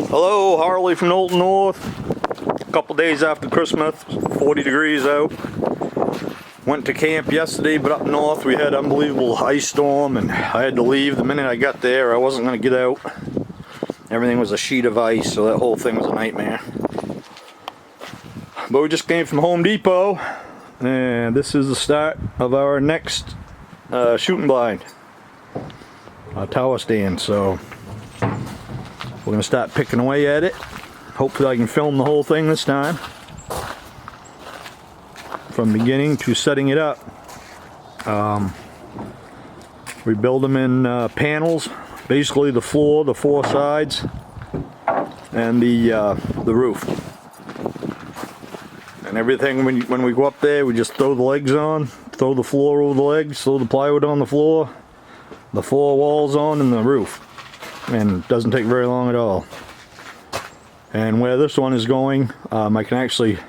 Hello, Harley from Knowlton North. A couple days after Christmas, 40 degrees out. Went to camp yesterday, but up north we had an unbelievable ice storm and I had to leave. The minute I got there, I wasn't going to get out. Everything was a sheet of ice, so that whole thing was a nightmare. But we just came from Home Depot, and this is the start of our next shooting blind. Our tower stand, so we're going to start picking away at it. Hopefully I can film the whole thing this time. From beginning to setting it up. We build them in panels. Basically the floor, the four sides, and the roof. And everything, when we go up there, we just throw the legs on, throw the floor over the legs, throw the plywood on the floor, the four walls on, and the roof. And it doesn't take very long at all. And where this one is going, I can actually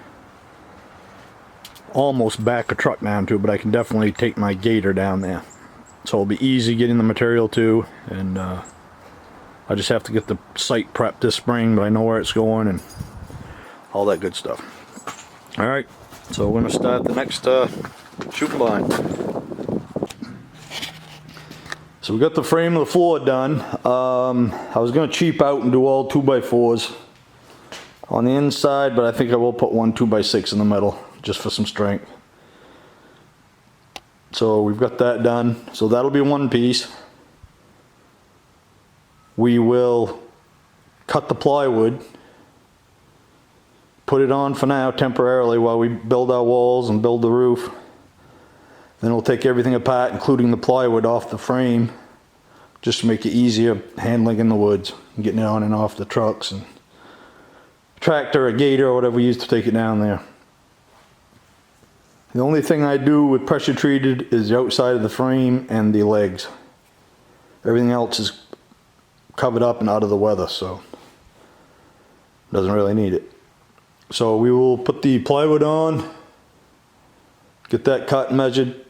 almost back a truck down to, but I can definitely take my gator down there. So it'll be easy getting the material to, and I just have to get the site prepped this spring, but I know where it's going and all that good stuff. Alright, so we're going to start the next shooting blind. So we got the frame of the floor done. I was going to cheap out and do all 2x4s on the inside, but I think I will put one 2x6 in the middle just for some strength. So we've got that done. So that'll be one piece. We will cut the plywood, put it on for now temporarily while we build our walls and build the roof. Then we'll take everything apart, including the plywood, off the frame, just to make it easier handling in the woods and getting it on and off the trucks and tractor or gator or whatever we use to take it down there. The only thing I do with pressure treated is the outside of the frame and the legs. Everything else is covered up and out of the weather, so doesn't really need it. So we will put the plywood on, get that cut and measured,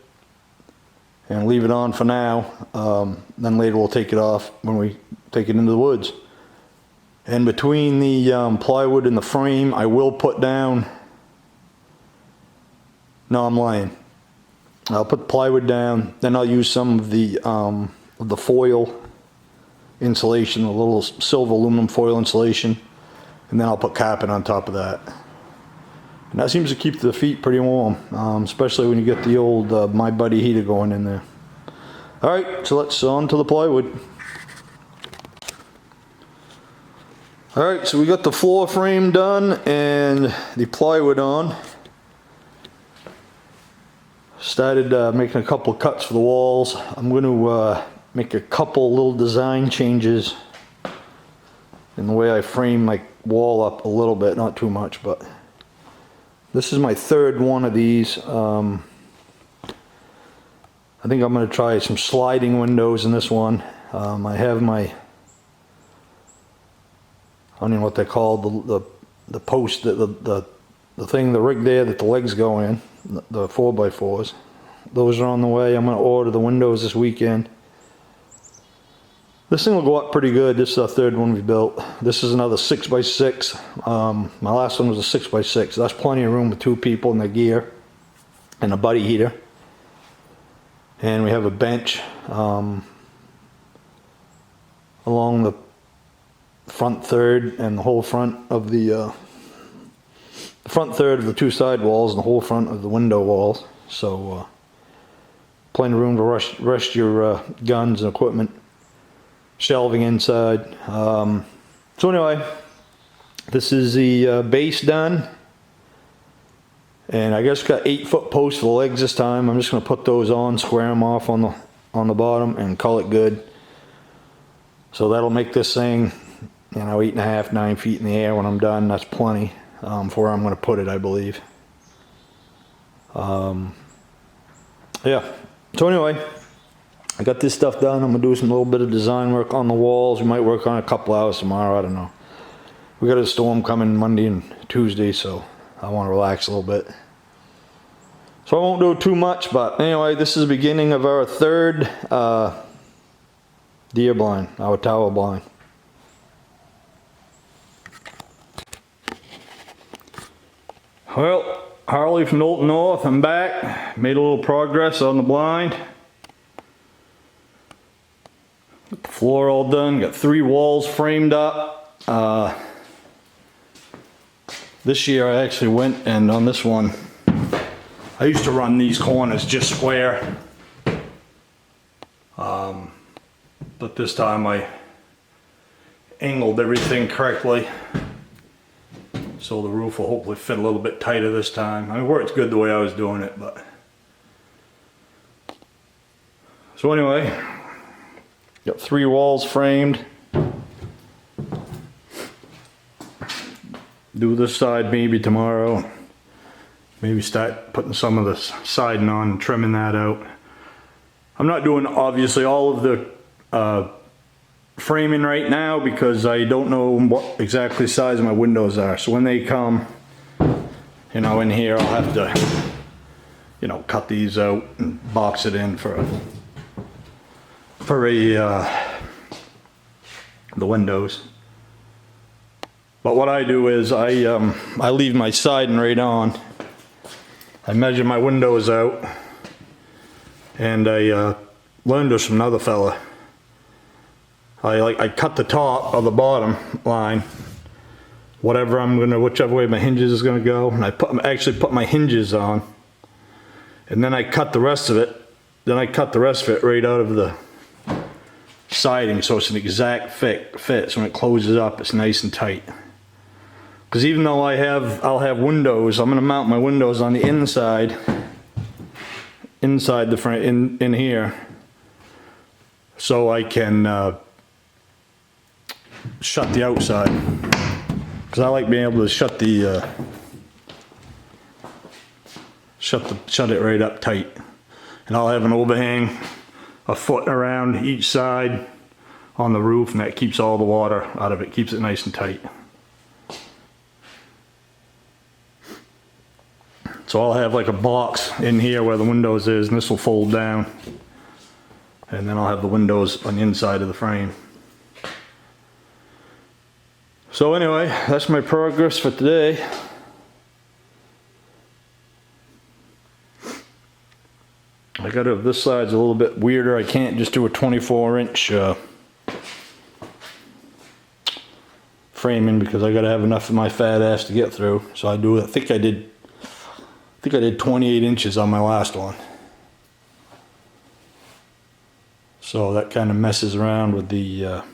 and leave it on for now. Then later we'll take it off when we take it into the woods. And between the plywood and the frame, I will put down, no, I'm lying. I'll put the plywood down, then I'll use some of the foil insulation, a little silver aluminum foil insulation, and then I'll put carpet on top of that. And that seems to keep the feet pretty warm, especially when you get the old My Buddy heater going in there. Alright, so let's on to the plywood. Alright, so we got the floor frame done and the plywood on. Started making a couple of cuts for the walls. I'm going to make a couple little design changes in the way I frame my wall up a little bit, not too much, but this is my third one of these. I think I'm going to try some sliding windows in this one. I have my, I don't know what they're called, the post, the thing, the rig there that the legs go in, the 4x4s. Those are on the way. I'm going to order the windows this weekend. This thing will go up pretty good. This is our third one we built. This is another 6x6. My last one was a 6x6. That's plenty of room with two people and their gear and a buddy heater. And we have a bench along the front third and the whole front of the front third of the two side walls and the whole front of the window walls. So plenty of room to rest your guns and equipment. Shelving inside. So anyway, this is the base done, and I guess got 8-foot posts for the legs this time. I'm just going to put those on, square them off on the bottom, and call it good. So that'll make this thing, 8.5, 9 feet in the air when I'm done. That's plenty for where I'm going to put it, I believe. Yeah. So anyway, I got this stuff done. I'm going to do some little bit of design work on the walls. We might work on it a couple hours tomorrow. I don't know. We got a storm coming Monday and Tuesday, so I want to relax a little bit. So I won't do too much, but anyway, this is the beginning of our third deer blind, our tower blind. Well, Harley from Knowlton North, I'm back. Made a little progress on the blind. Got the floor all done, got 3 walls framed up. This year I actually went and on this one, I used to run these corners just square. But this time I angled everything correctly. So the roof will hopefully fit a little bit tighter this time. I mean, it worked good the way I was doing it, but. So anyway, got 3 walls framed. Do this side maybe tomorrow. Maybe start putting some of the siding on and trimming that out. I'm not doing obviously all of the framing right now because I don't know what exactly size my windows are. So when they come, you know, in here, I'll have to, you know, cut these out and box it in for the windows. But what I do is I leave my siding right on. I measure my windows out, and I learned this from another fella. I cut the top of the bottom line, whichever way my hinges is gonna go, and I actually put my hinges on, and then I cut the rest of it. Then I cut the rest of it right out of the siding, so it's an exact fit. So when it closes up, it's nice and tight. Because even though I'll have windows, I'm gonna mount my windows on the inside the frame in here, so I can shut the outside. Because I like being able to shut it right up tight. And I'll have an overhang a foot around each side on the roof, and that keeps all the water out of it, keeps it nice and tight. So I'll have like a box in here where the windows is, and this will fold down. And then I'll have the windows on the inside of the frame. So anyway, that's my progress for today. I got it, this side's a little bit weirder. I can't just do a 24-inch framing because I gotta have enough of my fat ass to get through. So I think I did 28 inches on my last one. So that kind of messes around with the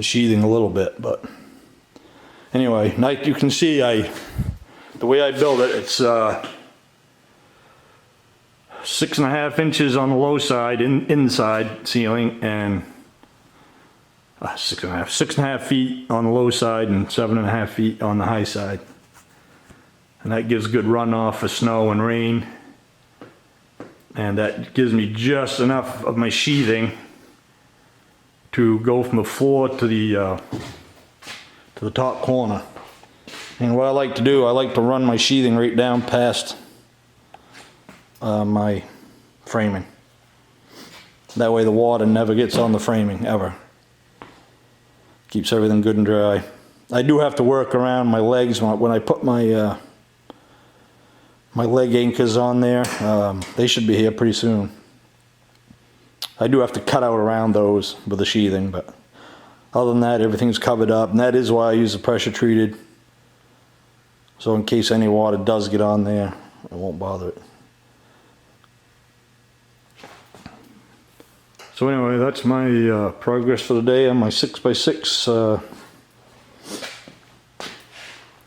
sheathing a little bit, but anyway, like you can see, the way I build it, it's 6.5 inches on the low side inside ceiling, and 6.5 feet on the low side and 7.5 feet on the high side. And that gives good runoff for snow and rain. And that gives me just enough of my sheathing to go from the floor to the top corner. And what I like to do, I like to run my sheathing right down past my framing. That way the water never gets on the framing, ever. Keeps everything good and dry. I do have to work around my legs when I put my my leg anchors on there. They should be here pretty soon. I do have to cut out around those with the sheathing, but other than that, everything's covered up, and that is why I use the pressure treated. So in case any water does get on there, it won't bother it. So anyway, that's my progress for the day on my 6x6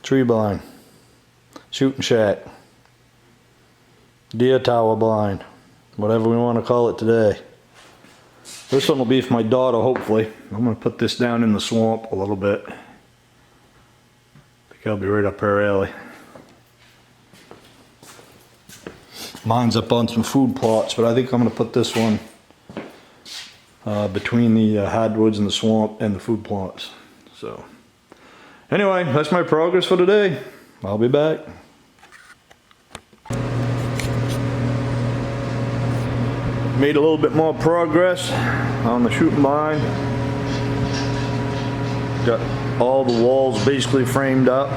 tree blind, shooting shack, deer tower blind, whatever we want to call it today. This one will be for my daughter, hopefully. I'm going to put this down in the swamp a little bit. I think I'll be right up her alley. Mine's up on some food plots, but I think I'm going to put this one between the hardwoods and the swamp and the food plots. So anyway, that's my progress for today. I'll be back. Made a little bit more progress on the shooting blind. Got all the walls basically framed up.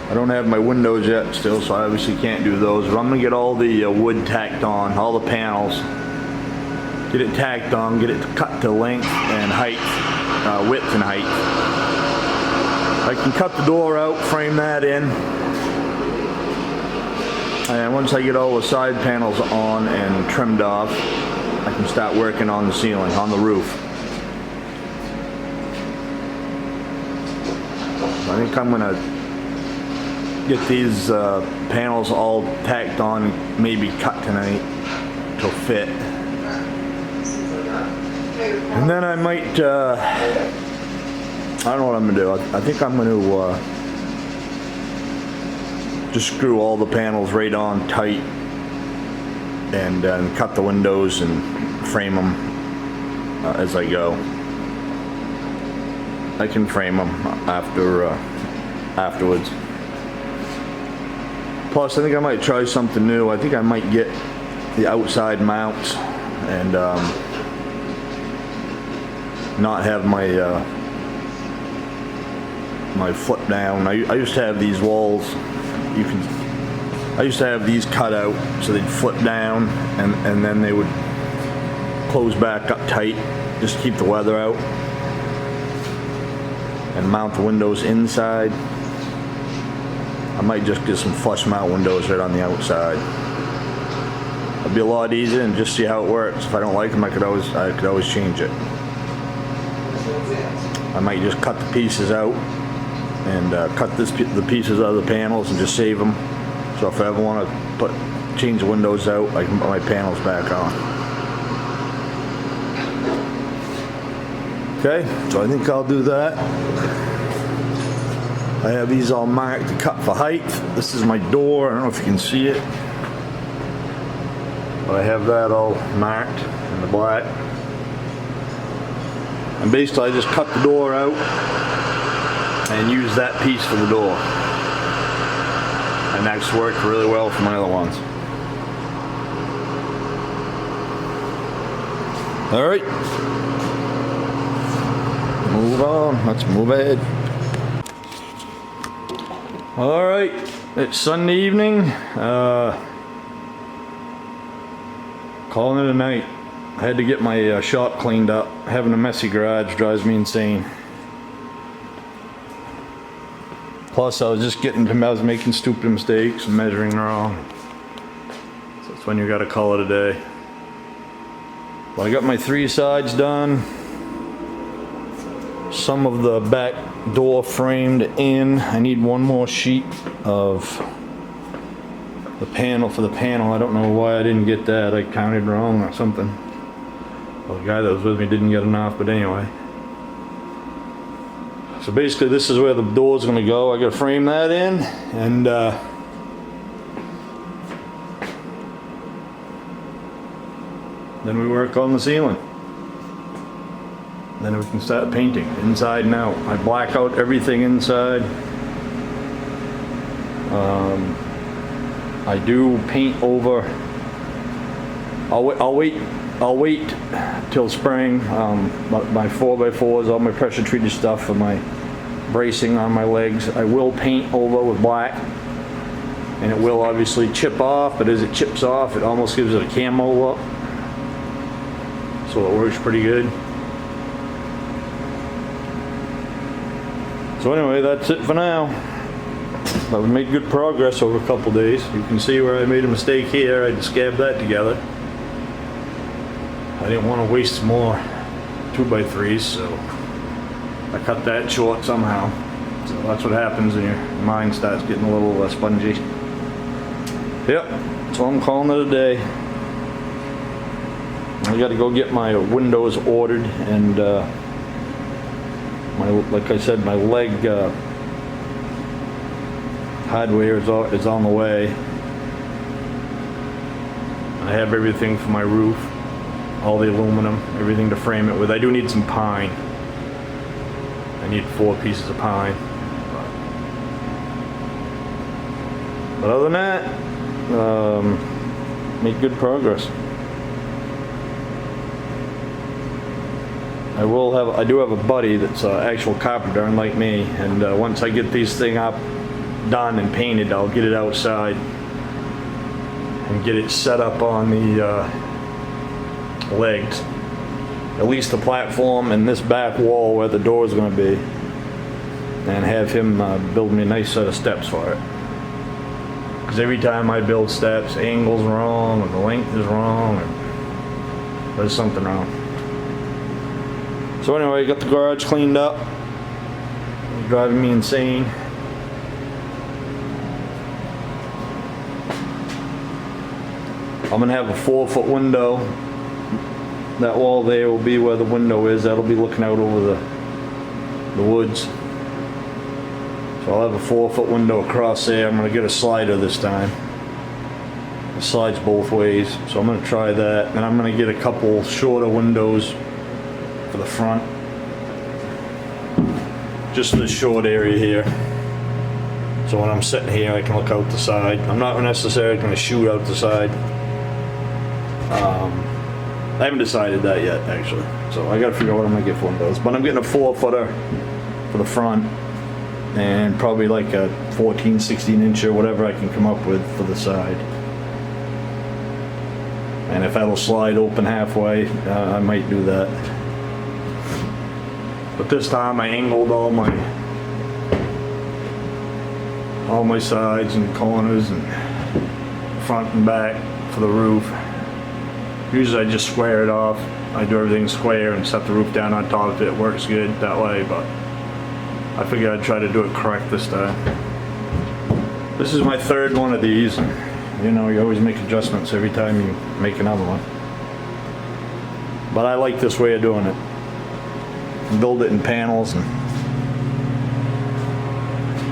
I don't have my windows yet still, so I obviously can't do those, but I'm gonna get all the wood tacked on, all the panels. Get it tacked on, get it cut to length and height, width and height. I can cut the door out, frame that in. And once I get all the side panels on and trimmed off, I can start working on the ceiling, on the roof. I think I'm gonna get these panels all tacked on, maybe cut tonight to fit. And then I might, I don't know what I'm gonna do. I think I'm gonna just screw all the panels right on tight and cut the windows and frame them as I go. I can frame them afterwards. Plus, I think I might try something new. I think I might get the outside mounts and not have my my flip down. I used to have these walls. I used to have these cut out so they'd flip down and then they would close back up tight, just keep the weather out, and mount the windows inside. I might just get some flush mount windows right on the outside. It'd be a lot easier and just see how it works. If I don't like them, I could always change it. I might just cut the pieces out and cut the pieces out of the panels and just save them. So if I ever want to change the windows out, I can put my panels back on. Okay, so I think I'll do that. I have these all marked to cut for height. This is my door. I don't know if you can see it, but I have that all marked in the black. And basically I just cut the door out and use that piece for the door. And that's worked really well for my other ones. All right. Move on, let's move ahead. All right, it's Sunday evening. Calling it a night. I had to get my shop cleaned up. Having a messy garage drives me insane. Plus, I was making stupid mistakes and measuring wrong. So that's when you gotta call it a day. Well, I got my 3 sides done. Some of the back door framed in. I need one more sheet of the panel for the panel. I don't know why I didn't get that. I counted wrong or something. Well, the guy that was with me didn't get enough, but anyway. So basically this is where the door's gonna go. I gotta frame that in and then we work on the ceiling. Then we can start painting inside and out. I black out everything inside. I do paint over. I'll wait till spring. My 4x4s, all my pressure treated stuff for my bracing on my legs, I will paint over with black, and it will obviously chip off, but as it chips off it almost gives it a camo look, so it works pretty good. So anyway, that's it for now. But we made good progress over a couple days. You can see where I made a mistake here. I just scabbed that together. I didn't want to waste more 2x3s, so I cut that short somehow. So that's what happens when your mind starts getting a little spongy. Yep, so I'm calling it a day. I got to go get my windows ordered, and like I said, my leg hardware is on the way. I have everything for my roof, all the aluminum, everything to frame it with. I do need some pine. I need 4 pieces of pine. But other than that, made good progress. I do have a buddy that's an actual carpenter, unlike me, and once I get these thing up, done and painted, I'll get it outside and get it set up on the legs. At least the platform and this back wall where the door is going to be, and have him build me a nice set of steps for it. Because every time I build steps, the angle's wrong, or the length is wrong, or there's something wrong. So anyway, got the garage cleaned up. It's driving me insane. I'm gonna have a 4-foot window. That wall there will be where the window is. That'll be looking out over the woods. So I'll have a 4-foot window across there. I'm gonna get a slider this time. It slides both ways, so I'm gonna try that. And I'm gonna get a couple shorter windows for the front. Just this short area here. So when I'm sitting here, I can look out the side. I'm not necessarily gonna shoot out the side. I haven't decided that yet, actually. So I gotta figure out what I'm gonna get for windows. But I'm getting a 4-footer for the front, and probably like a 14, 16 incher, whatever I can come up with for the side. And if that'll slide open halfway, I might do that. But this time I angled all my sides and corners and front and back for the roof. Usually I just square it off. I do everything square and set the roof down on top of it. It works good that way, but I figured I'd try to do it correct this time. This is my 3rd one of these. You know, you always make adjustments every time you make another one. But I like this way of doing it. Build it in panels, and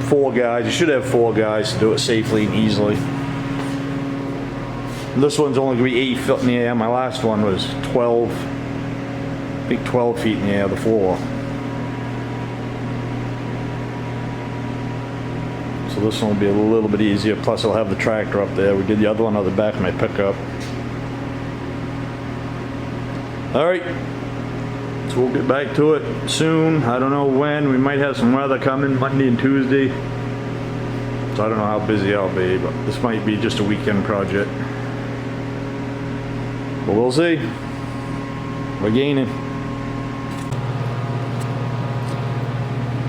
4 guys. You should have 4 guys to do it safely and easily. This one's only going to be 8 feet in the air. My last one was 12, I think 12 feet in the air, the floor. So this one will be a little bit easier. Plus I'll have the tractor up there. We did the other one on the back of my pickup. Alright, so we'll get back to it soon. I don't know when. We might have some weather coming Monday and Tuesday. So I don't know how busy I'll be, but this might be just a weekend project. But we'll see. We're gaining.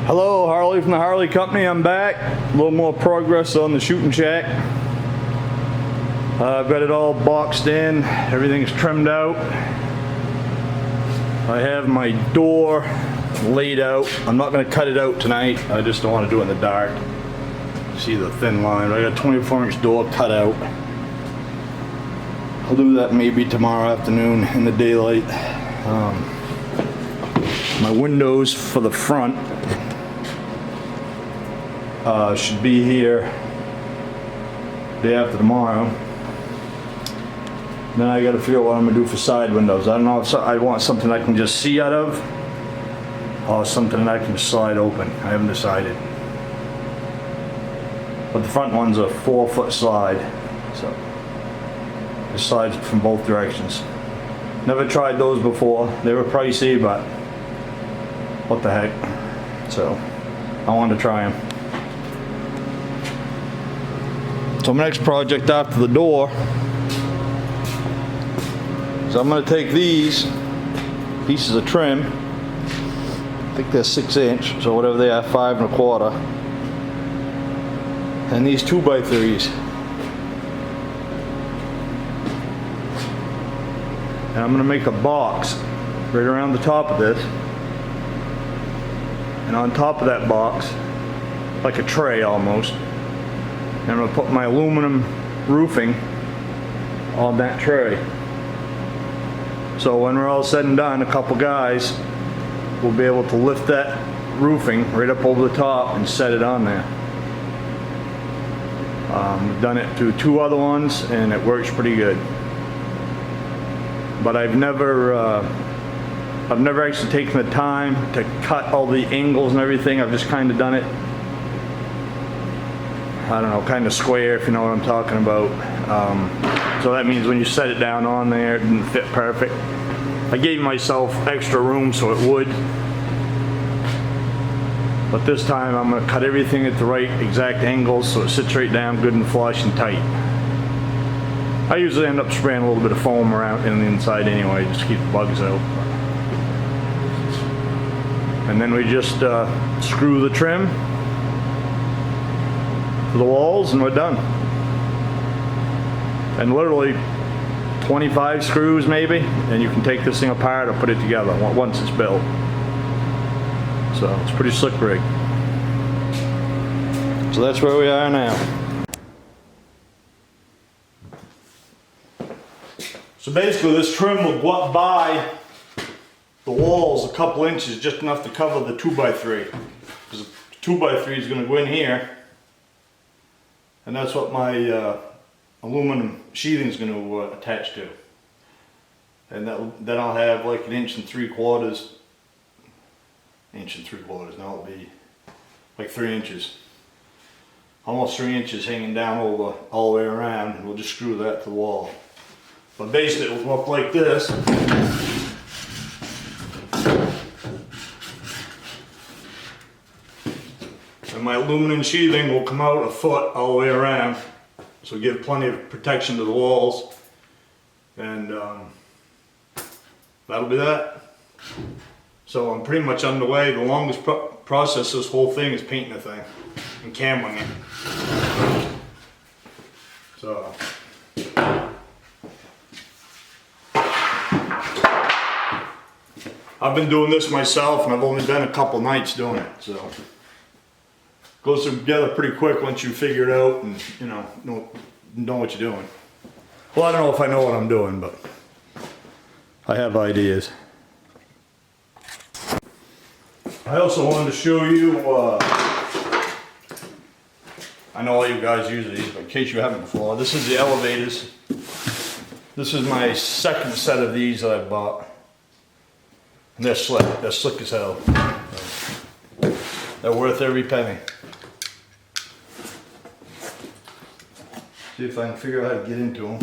Hello, Harley from the Harley Company. I'm back. A little more progress on the shooting shack. I've got it all boxed in. Everything's trimmed out. I have my door laid out. I'm not going to cut it out tonight. I just don't want to do it in the dark. See the thin line. I got a 24-inch door cut out. I'll do that maybe tomorrow afternoon in the daylight. My windows for the front should be here day after tomorrow. Then I got to figure out what I'm gonna do for side windows. I don't know if I want something I can just see out of, or something that I can slide open. I haven't decided. But the front one's a 4-foot slide, so it slides from both directions. Never tried those before. They were pricey, but what the heck. So I wanted to try them. So my next project after the door, so I'm going to take these pieces of trim, I think they're 6-inch, so whatever they are, 5 1/4, and these 2x3s. And I'm going to make a box right around the top of this. And on top of that box, like a tray almost, and I'm going to put my aluminum roofing on that tray. So when we're all said and done, a couple guys will be able to lift that roofing right up over the top and set it on there. We've done it to 2 other ones and it works pretty good. But I've never actually taken the time to cut all the angles and everything. I've just kind of done it, I don't know, kind of square, if you know what I'm talking about. So that means when you set it down on there, it didn't fit perfect. I gave myself extra room so it would. But this time I'm going to cut everything at the right exact angles so it sits right down good and flush and tight. I usually end up spraying a little bit of foam around in the inside anyway, just to keep the bugs out. And then we just screw the trim to the walls and we're done. And literally 25 screws maybe, and you can take this thing apart or put it together once it's built. So it's pretty slick rig. So that's where we are now. So basically this trim will go up by the walls a couple inches, just enough to cover the 2x3. Because the 2x3 is going to go in here, and that's what my aluminum sheathing is going to attach to. And then I'll have like 1 3/4 inches. Now it'll be like 3 inches. Almost 3 inches hanging down over all the way around, and we'll just screw that to the wall. But basically it will look like this. And my aluminum sheathing will come out 1 foot all the way around, so give plenty of protection to the walls. And that'll be that. So I'm pretty much underway. The longest process of this whole thing is painting the thing and camming it. So I've been doing this myself, and I've only been a couple nights doing it, so it goes together pretty quick once you figure it out and know what you're doing. Well, I don't know if I know what I'm doing, but I have ideas. I also wanted to show you, I know all you guys use these, but in case you haven't before, this is the elevators. This is my second set of these that I bought. And they're slick as hell. They're worth every penny. See if I can figure out how to get into them.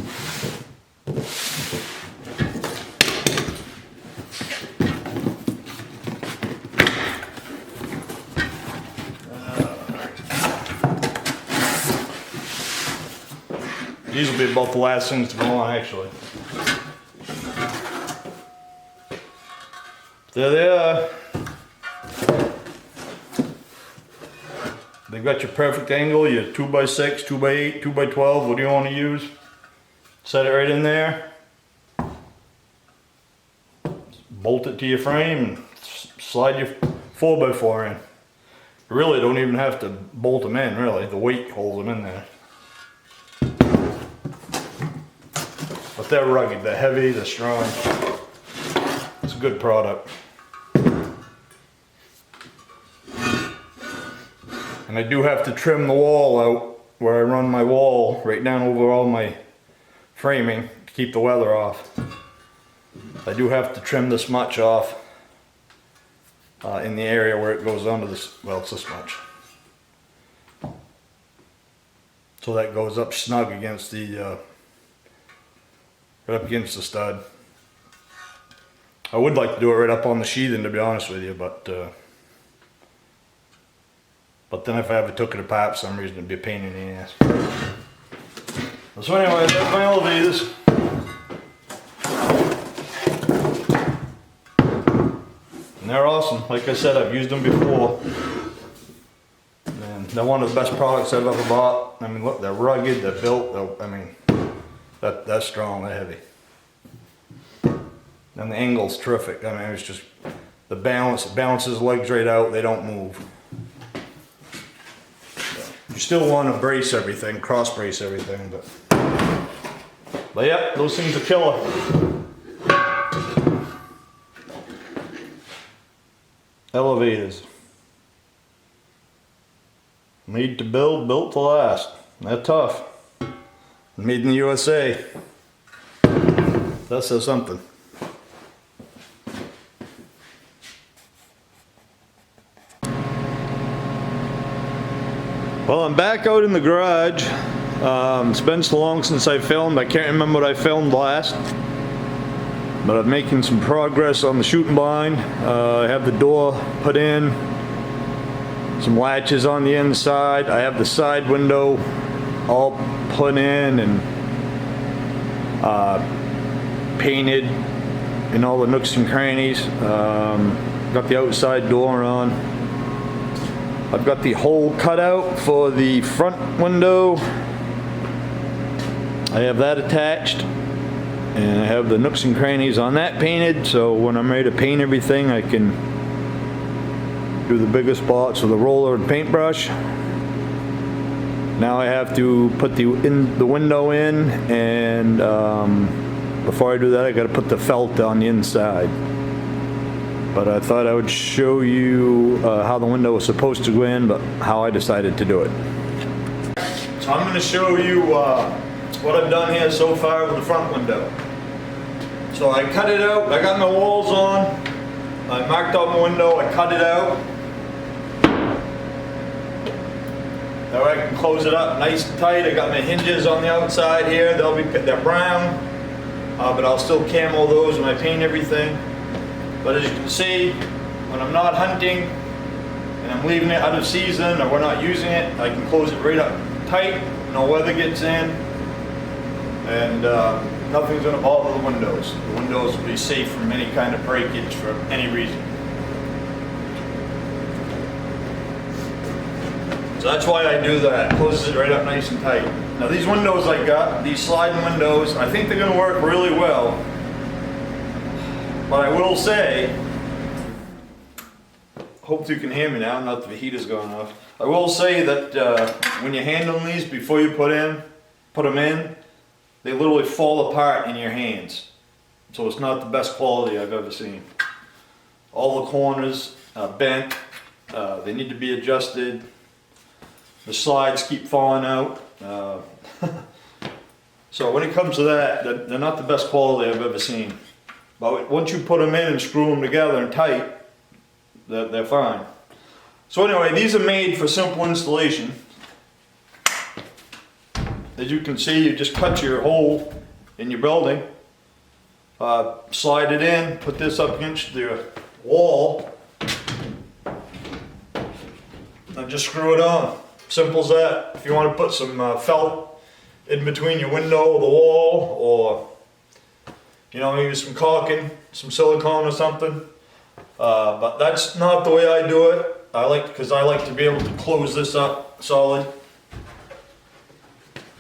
These will be about the last things to go on, actually. There they are. They've got your perfect angle, your 2x6, 2x8, 2x12, what do you want to use? Set it right in there. Bolt it to your frame and slide your 4x4 in. You really don't even have to bolt them in, really. The weight holds them in there. But they're rugged, they're heavy, they're strong. It's a good product. And I do have to trim the wall out where I run my wall right down over all my framing to keep the weather off. I do have to trim this much off in the area where it goes under this, well, it's this much. So that goes up snug against the, right up against the stud. I would like to do it right up on the sheathing, to be honest with you, but then if I ever took it apart for some reason, it'd be a pain in the ass. So anyway, that's my elevators. And they're awesome. Like I said, I've used them before. And they're one of the best products I've ever bought. I mean, look, they're rugged, they're built, I mean, they're strong, they're heavy. And the angle's terrific. I mean, it's just the balance, it balances the legs right out, they don't move. You still want to brace everything, cross brace everything, but yeah, those things are killer. Elevators. Made to build, built to last. They're tough. Made in the USA. That says something. Well, I'm back out in the garage. It's been so long since I filmed, I can't remember what I filmed last. But I'm making some progress on the shooting blind. I have the door put in. some latches on the inside. I have the side window all put in and painted in all the nooks and crannies. Got the outside door on. I've got the hole cut out for the front window. I have that attached, and I have the nooks and crannies on that painted, so when I'm ready to paint everything I can do the bigger spots with a roller and paintbrush. Now I have to put the window in, and before I do that I got to put the felt on the inside. But I thought I would show you how the window was supposed to go in, but how I decided to do it. So I'm going to show you what I've done here so far with the front window. So I cut it out, I got my walls on, I marked out my window, I cut it out. Now I can close it up nice and tight. I got my hinges on the outside here, they're brown, but I'll still camo those when I paint everything. But as you can see, when I'm not hunting and I'm leaving it out of season or we're not using it, I can close it right up tight, no weather gets in, and nothing's going to bother the windows. The windows will be safe from any kind of breakage for any reason. So that's why I do that. It closes it right up nice and tight. Now these windows I got, these sliding windows, I think they're going to work really well. But I will say, hope you can hear me now, not that the heat is going off. I will say that when you're handling these before you put them in, they literally fall apart in your hands. So it's not the best quality I've ever seen. All the corners are bent, they need to be adjusted. The slides keep falling out. So when it comes to that, they're not the best quality I've ever seen. But once you put them in and screw them together and tight, they're fine. So anyway, these are made for simple installation. As you can see, you just cut your hole in your building, slide it in, put this up against the wall, and just screw it on. Simple as that. If you want to put some felt in between your window or the wall, or maybe some caulking, some silicone or something. But that's not the way I do it. Because I like to be able to close this up solid.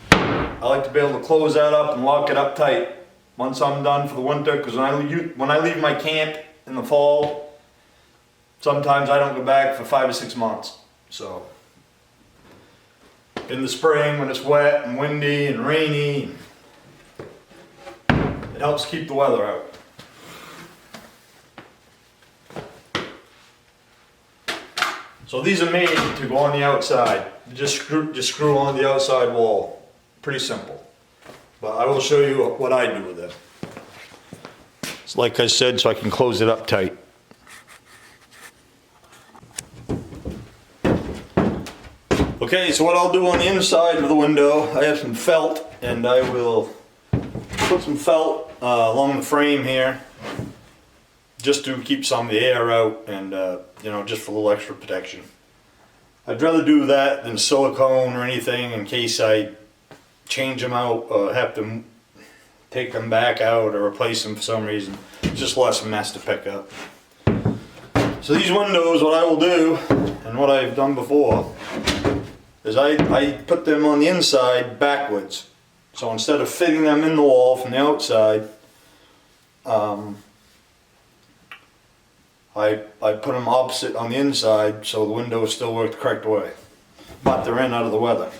I like to be able to close that up and lock it up tight once I'm done for the winter. Because when I leave my camp in the fall, sometimes I don't go back for 5 or 6 months. So in the spring when it's wet and windy and rainy, it helps keep the weather out. So these are made to go on the outside. Just screw on the outside wall. Pretty simple. But I will show you what I do with it. It's like I said, so I can close it up tight. Okay, so what I'll do on the inside of the window, I have some felt, and I will put some felt along the frame here, just to keep some of the air out, and just for a little extra protection. I'd rather do that than silicone or anything in case I change them out or have to take them back out or replace them for some reason. It's just less mess to pick up. So these windows, what I will do, and what I've done before, is I put them on the inside backwards. So instead of fitting them in the wall from the outside, I put them opposite on the inside so the windows still work the correct way. But they're in out of the weather.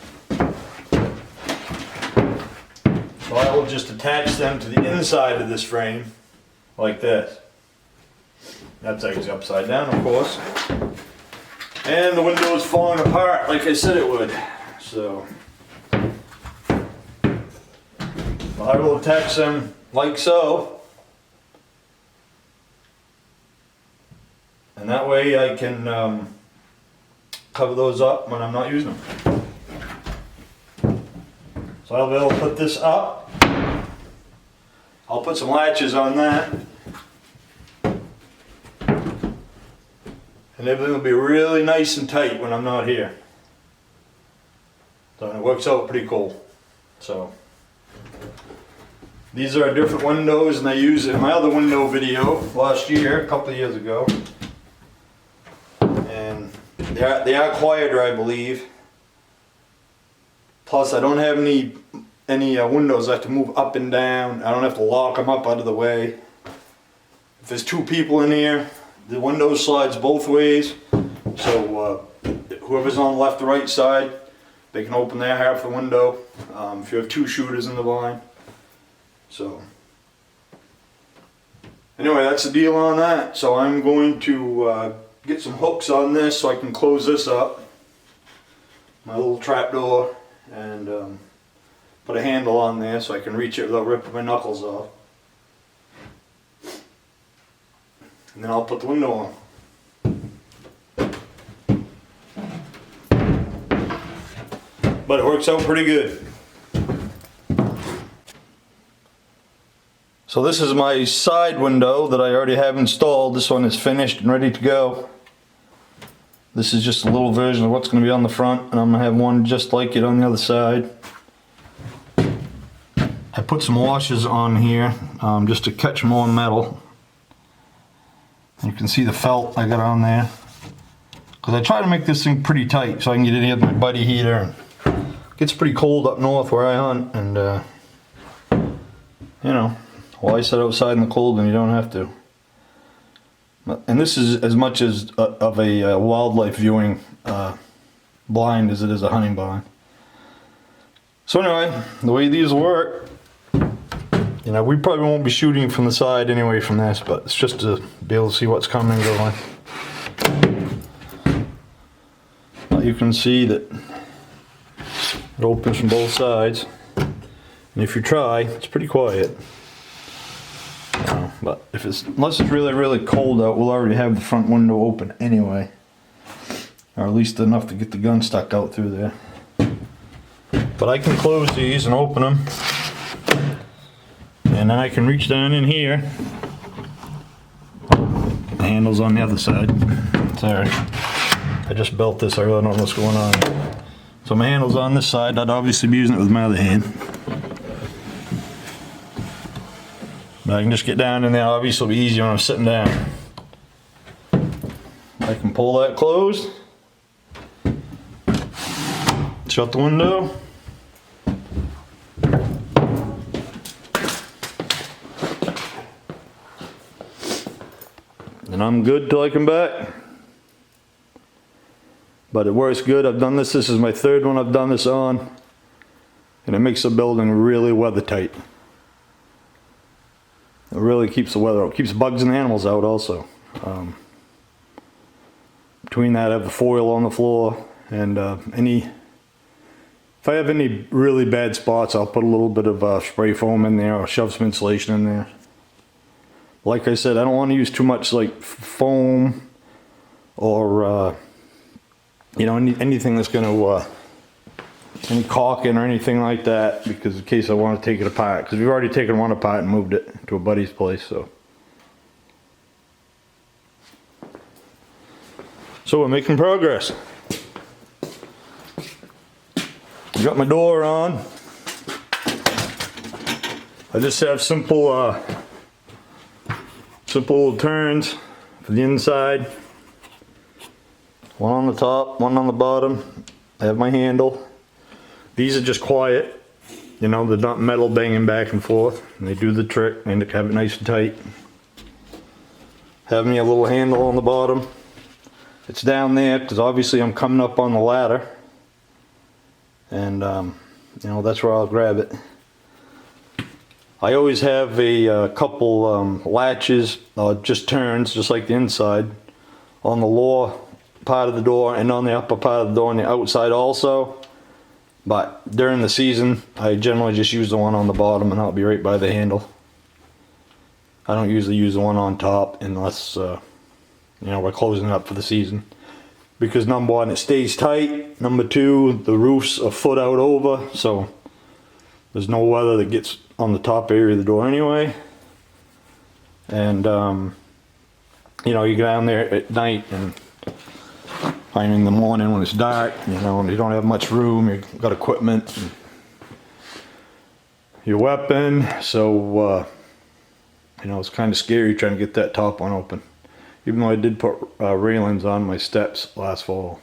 So I will just attach them to the inside of this frame like this. That's actually upside down, of course. And the window is falling apart like I said it would. So I will attach them like so. And that way I can cover those up when I'm not using them. So I'll be able to put this up. I'll put some latches on that. And and everything will be really nice and tight when I'm not here. So it works out pretty cool. So these are different windows, and I used it in my other window video last year, a couple of years ago. And they are quieter, I believe. Plus, I don't have any windows I have to move up and down. I don't have to lock them up out of the way. If there's two people in here, the window slides both ways. So whoever's on the left or right side, they can open their half of the window. If you have two shooters in the blind. So anyway, that's the deal on that. So I'm going to get some hooks on this so I can close this up, my little trap door, and put a handle on there so I can reach it without ripping my knuckles off. And then I'll put the window on. But it works out pretty good. So this is my side window that I already have installed. This one is finished and ready to go. This is just a little version of what's going to be on the front, and I'm going to have one just like it on the other side. I put some washers on here just to catch more metal. You can see the felt I got on there. Because I try to make this thing pretty tight so I can get in here with my buddy heater. It gets pretty cold up north where I hunt, and you know, why sit outside in the cold when you don't have to? And this is as much as of a wildlife viewing blind as it is a hunting blind. So anyway, the way these work, you know, we probably won't be shooting from the side anyway from this, but it's just to be able to see what's coming and going. But you can see that it opens from both sides, and if you try, it's pretty quiet. But if unless it's really cold out, we'll already have the front window open anyway, or at least enough to get the gun stuck out through there. But I can close these and open them, and then I can reach down in here. The handle's on the other side. Sorry, I just built this. I really don't know what's going on. So my handle's on this side. I'd obviously be using it with my other hand. But I can just get down in there. Obviously it'll be easier when I'm sitting down. I can pull that closed. Shut the window. And I'm good till I come back. But it works good. I've done this. This is my third one I've done this on. And it makes the building really weather tight. It really keeps the weather out. Keeps bugs and animals out also. Between that, I have the foil on the floor, and if I have any really bad spots, I'll put a little bit of spray foam in there or shove some insulation in there. Like I said, I don't want to use too much like foam or you know, anything that's going to any caulking or anything like that, because in case I want to take it apart, because we've already taken one apart and moved it to a buddy's place. So we're making progress. Got my door on. I just have simple little turns for the inside. One on the top, one on the bottom. I have my handle. These are just quiet, you know, they're not metal banging back and forth, and they do the trick and have it nice and tight. Have me a little handle on the bottom. It's down there because obviously I'm coming up on the ladder, and you know, that's where I'll grab it. I always have a couple latches, just turns, just like the inside, on the lower part of the door and on the upper part of the door on the outside also. But during the season, I generally just use the one on the bottom, and I'll be right by the handle. I don't usually use the one on top unless, you know, we're closing up for the season. Because number one, it stays tight. Number two, the roof's a foot out over, so there's no weather that gets on the top area of the door anyway. And, you know, you go down there at night and Finding in the morning when it's dark, you know, and you don't have much room, you've got equipment, and your weapon, so you know, it's kind of scary trying to get that top one open. Even though I did put railings on my steps last fall.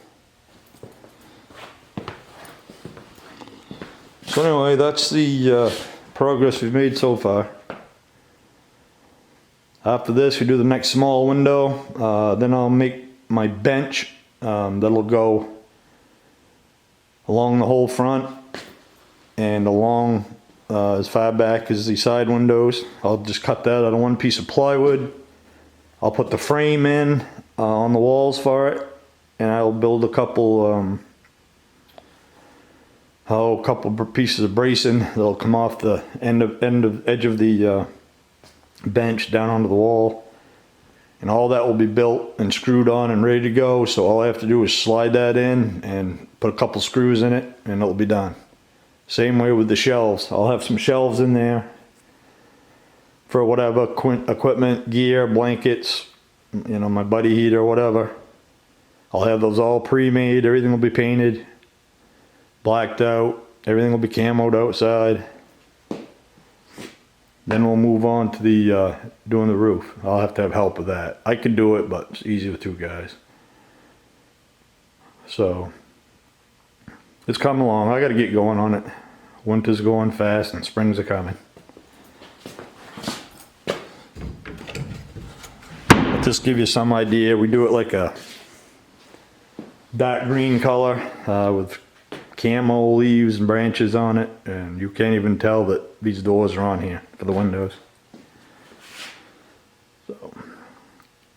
So anyway, that's the progress we've made so far. After this, we do the next small window. Then I'll make my bench that'll go along the whole front and along as far back as the side windows. I'll just cut that out of one piece of plywood. I'll put the frame in on the walls for it, and I'll build a couple pieces of bracing that'll come off the edge of the bench down onto the wall, and all that will be built and screwed on and ready to go. So all I have to do is slide that in and put a couple screws in it, and it'll be done. Same way with the shelves. I'll have some shelves in there for whatever equipment, gear, blankets, you know, my buddy heater, whatever. I'll have those all pre-made. Everything will be painted, blacked out. Everything will be camoed outside. Then we'll move on to the doing the roof. I'll have to have help with that. I can do it, but it's easy with two guys. So it's coming along. I got to get going on it. Winter's going fast and springs are coming. But just give you some idea. We do it like a dark green color with camo leaves and branches on it, and you can't even tell that these doors are on here for the windows. So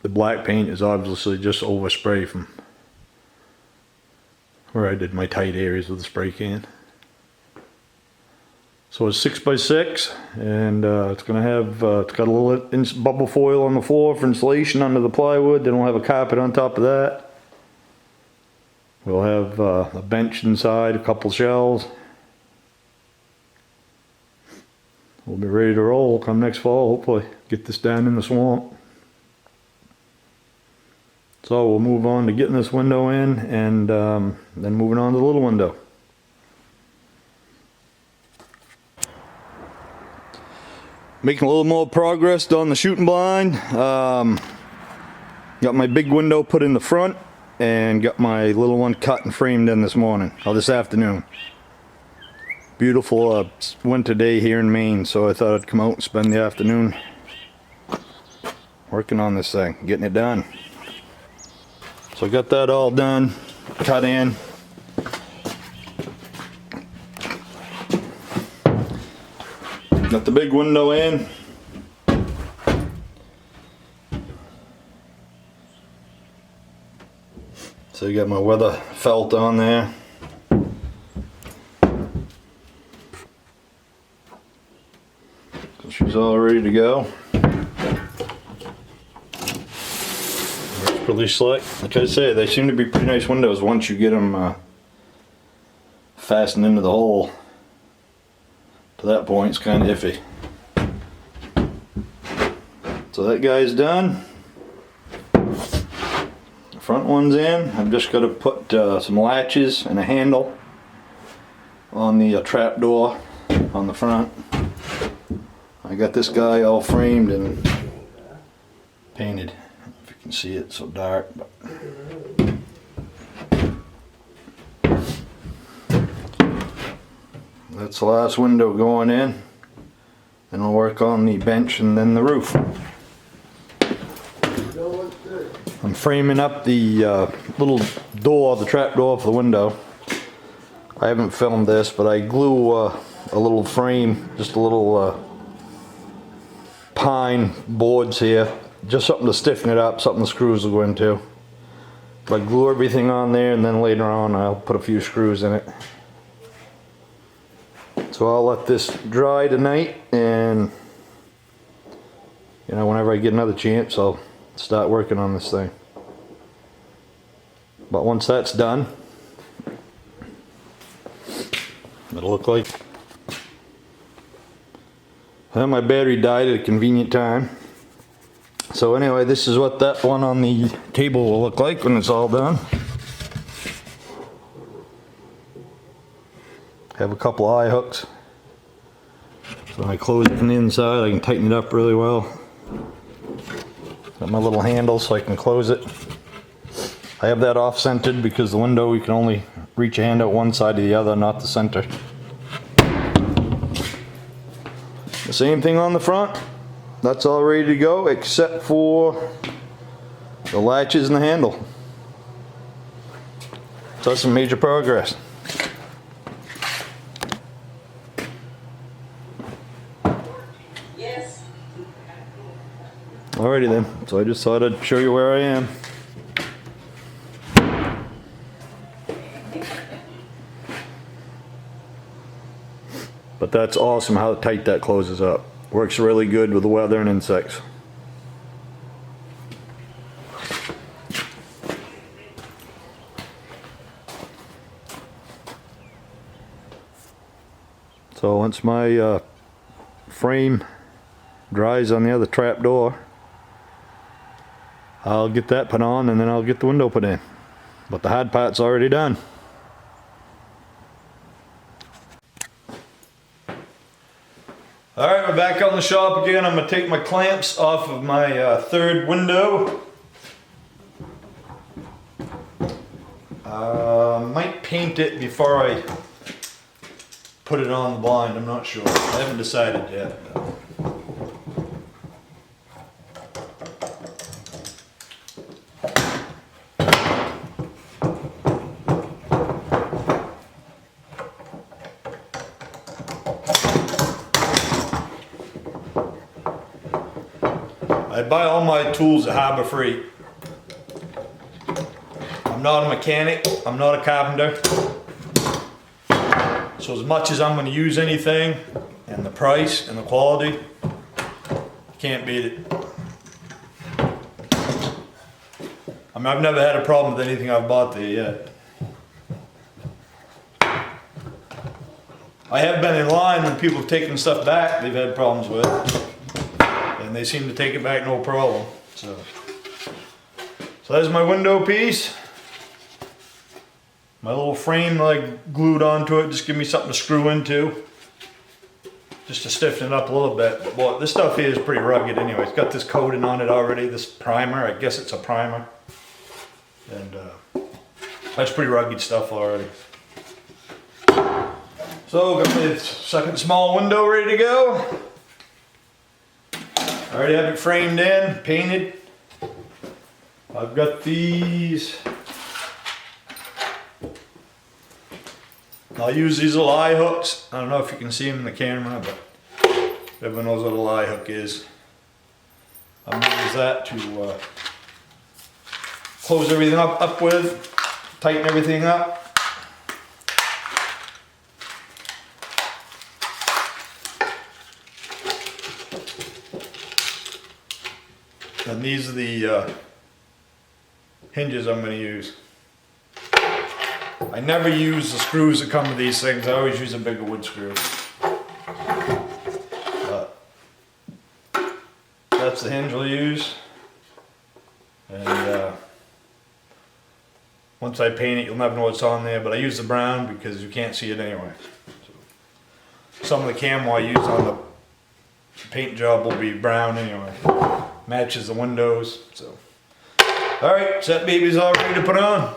the black paint is obviously just overspray from where I did my tight areas with the spray can. So it's 6x6, and it's gonna have it's got a little bubble foil on the floor for insulation under the plywood. Then we'll have a carpet on top of that. We'll have a bench inside, a couple shelves. We'll be ready to roll come next fall, hopefully. Get this down in the swamp. So we'll move on to getting this window in, and then moving on to the little window. Making a little more progress on the shooting blind. Got my big window put in the front, and got my little one cut and framed in this morning, or this afternoon. Beautiful winter day here in Maine, so I thought I'd come out and spend the afternoon working on this thing, getting it done. So I got that all done, cut in. Got the big window in. So you got my weather felt on there. So she's all ready to go. It's pretty slick. Like I say, they seem to be pretty nice windows once you get them fastened into the hole. To that point, it's kind of iffy. So that guy's done. The front one's in. I've just got to put some latches and a handle on the trap door on the front. I got this guy all framed and painted. I don't know if you can see it, it's so dark. But that's the last window going in. Then we'll work on the bench and then the roof. I'm framing up the little door, the trap door for the window. I haven't filmed this, but I glue a little frame, just a little pine boards here, just something to stiffen it up, something the screws will go into. But I glue everything on there, and then later on I'll put a few screws in it. So I'll let this dry tonight, and you know, whenever I get another chance, I'll start working on this thing. But once that's done, it'll look like. Well, my battery died at a convenient time. So anyway, this is what that one on the table will look like when it's all done. Have a couple eye hooks. So when I close it from the inside, I can tighten it up really well. Got my little handle so I can close it. I have that off-centered because the window, you can only reach your hand out one side to the other, not the center. The same thing on the front. That's all ready to go except for the latches and the handle. So that's some major progress. Yes. Alrighty then, so I just thought I'd show you where I am. But that's awesome how tight that closes up. Works really good with the weather and insects. So once my frame dries on the other trap door, I'll get that put on and then I'll get the window put in. But the hard part's already done. Alright, we're back on the shop again. I'm going to take my clamps off of my third window. Might paint it before I put it on the blind, I'm not sure. I haven't decided yet. I buy all my tools at Harbor Freight. I'm not a mechanic, I'm not a carpenter. So as much as I'm going to use anything, and the price and the quality, can't beat it. I mean, I've never had a problem with anything I've bought there yet. I have been in line when people have taken stuff back they've had problems with. And they seem to take it back no problem. So there's my window piece. My little frame like glued onto it, just give me something to screw into. Just to stiffen it up a little bit. But boy, this stuff here is pretty rugged anyway. It's got this coating on it already, this primer. I guess it's a primer. And that's pretty rugged stuff already. So got my second small window ready to go. I already have it framed in, painted. I've got these. I'll use these little eye hooks. I don't know if you can see them in the camera, but everyone knows what a little eye hook is. I'm going to use that to close everything up with, tighten everything up. And these are the hinges I'm going to use. I never use the screws that come with these things. I always use a bigger wood screw. That's the hinge I'll use. And once I paint it, you'll never know what's on there. But I use the brown because you can't see it anyway. So some of the camo I use on the paint job will be brown anyway. Matches the windows. So, all right, so that baby's all ready to put on.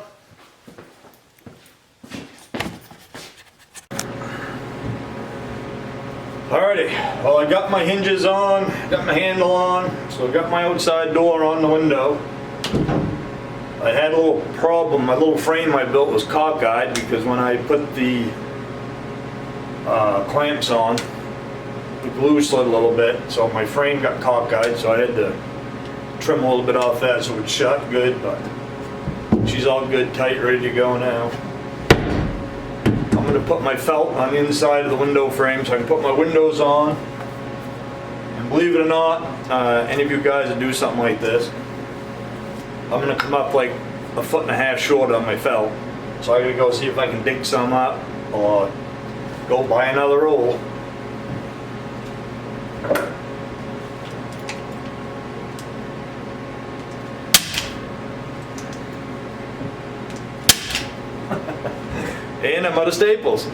Alrighty, well I got my hinges on, got my handle on, so I got my outside door on the window. I had a little problem, my little frame I built was cockeyed because when I put the clamps on, the glue slid a little bit, so my frame got cockeyed, so I had to trim a little bit off that so it would shut good, but she's all good, tight, ready to go now. I'm going to put my felt on the inside of the window frame so I can put my windows on. And believe it or not, any of you guys that do something like this, I'm going to come up like 1.5 feet short on my felt. So I'm going to go see if I can dig some up or go buy another roll. And I'm out of staples.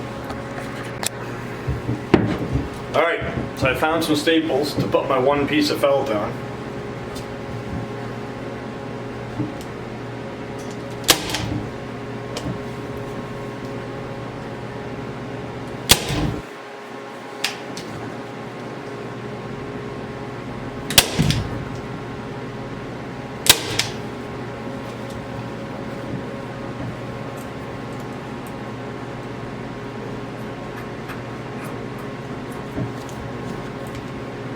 Alright, so I found some staples to put my one piece of felt on.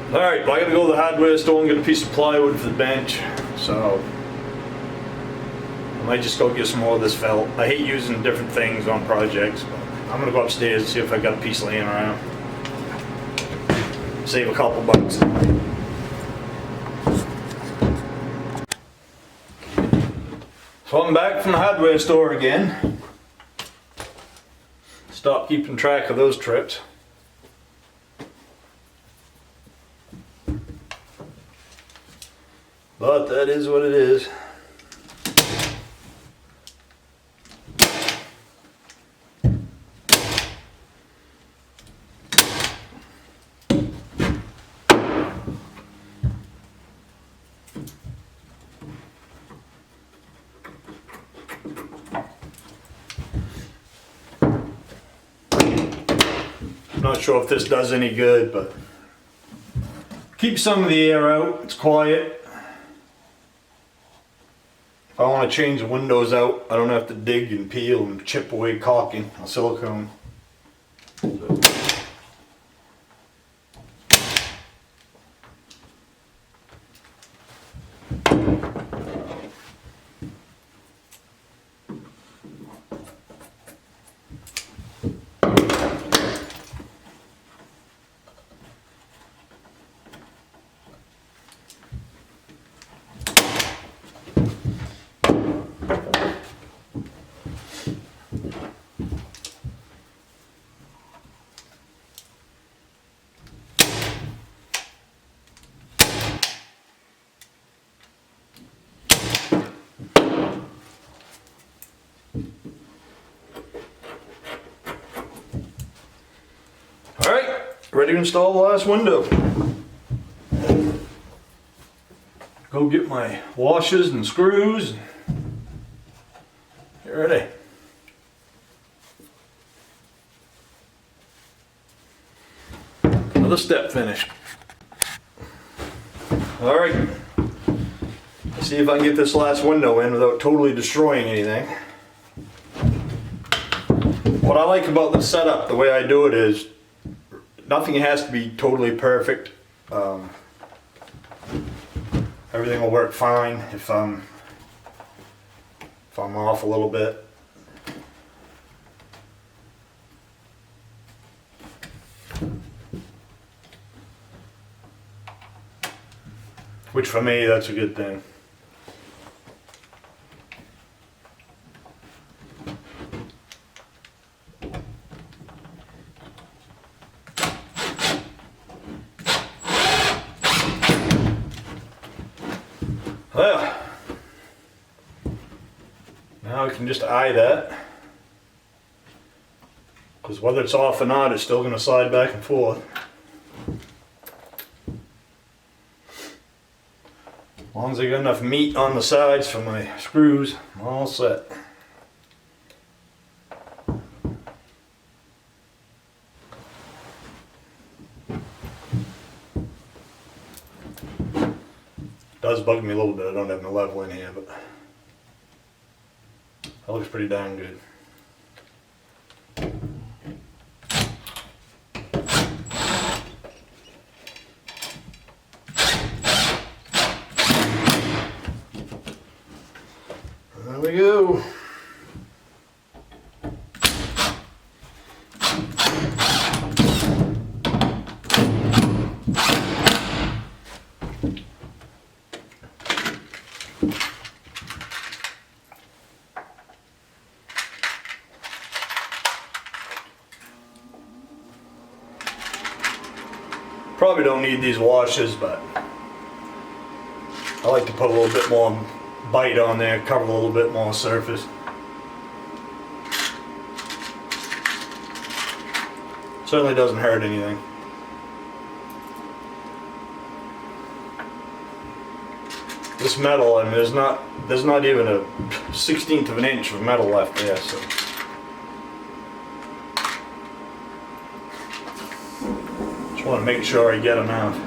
Alright, well I gotta go to the hardware store and get a piece of plywood for the bench, so I might just go get some more of this felt. I hate using different things on projects, but I'm gonna go upstairs and see if I got a piece laying around. Save a couple bucks. So I'm back from the hardware store again. Stop keeping track of those trips. But that is what it is. Not sure if this does any good, but keep some of the air out. It's quiet. If I want to change the windows out, I don't have to dig and peel and chip away caulking or silicone. Alright, ready to install the last window. Go get my washers and screws. Get ready. Another step finished. Alright, let's see if I can get this last window in without totally destroying anything. What I like about the setup, the way I do it is, nothing has to be totally perfect. Everything will work fine if I'm off a little bit. Which for me, that's a good thing. Well, now I can just eye that, because whether it's off or not, it's still going to slide back and forth. As long as I got enough meat on the sides for my screws, I'm all set. Does bug me a little bit, I don't have no level in here, but that looks pretty darn good. There we go. Probably don't need these washes, but I like to put a little bit more bite on there, cover a little bit more surface. Certainly doesn't hurt anything. this metal, I mean, there's not even a 1/16 of an inch of metal left there, so. Just want to make sure I get enough.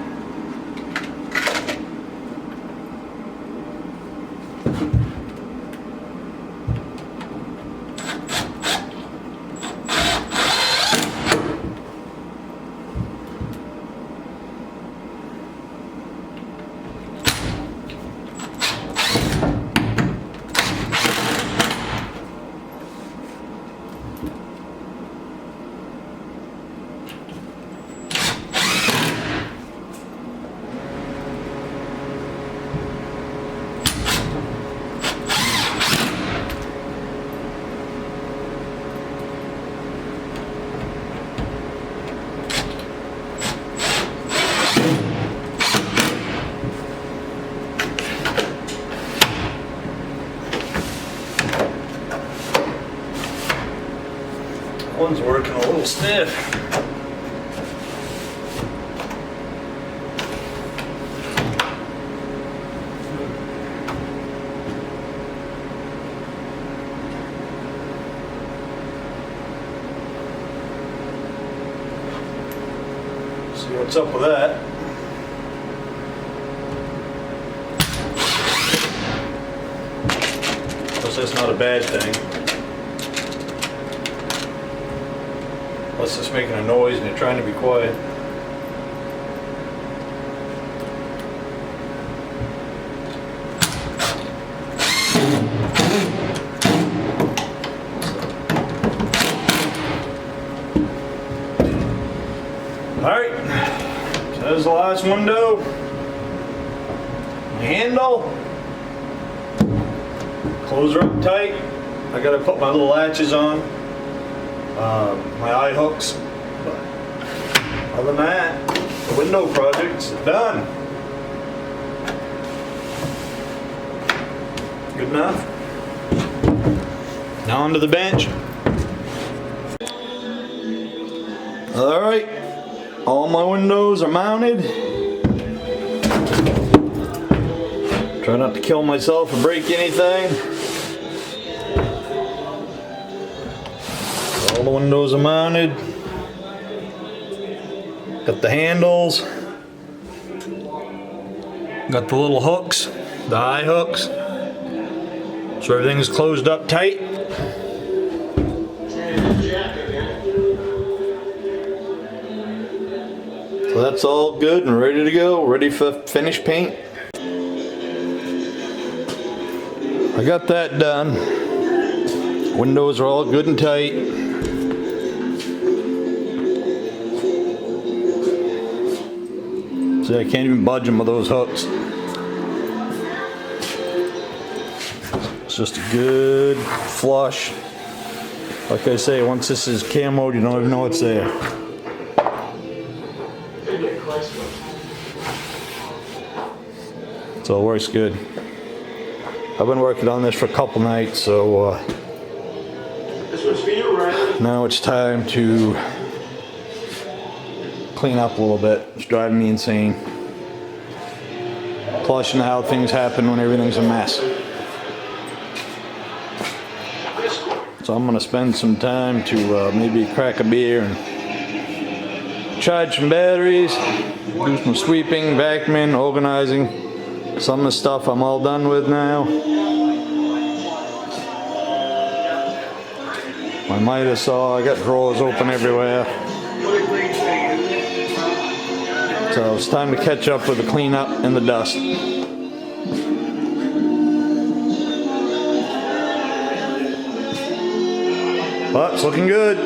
One's working a little stiff. See what's up with that. Of course, that's not a bad thing. Unless it's making a noise and you're trying to be quiet. Alright, so there's the last window. My handle. Close her up tight. I gotta put my little latches on. My eye hooks, but other than that, the window project's done. Good enough. Now onto the bench. Alright, all my windows are mounted. Try not to kill myself or break anything. All the windows are mounted. Got the handles. Got the little hooks, the eye hooks. So everything's closed up tight. So that's all good and ready to go, ready for finish paint. I got that done. Windows are all good and tight. See, I can't even budge them with those hooks. It's just a good flush. Like I say, once this is camoed, you don't even know it's there. So it works good. I've been working on this for a couple nights, so this one's for you, right? Now it's time to clean up a little bit. It's driving me insane. Plus, you know how things happen when everything's a mess. So I'm gonna spend some time to maybe crack a beer and charge some batteries, do some sweeping, vacuuming, organizing. Some of the stuff I'm all done with now. My miter saw, I got drawers open everywhere. So it's time to catch up with the cleanup and the dust. But it's looking good.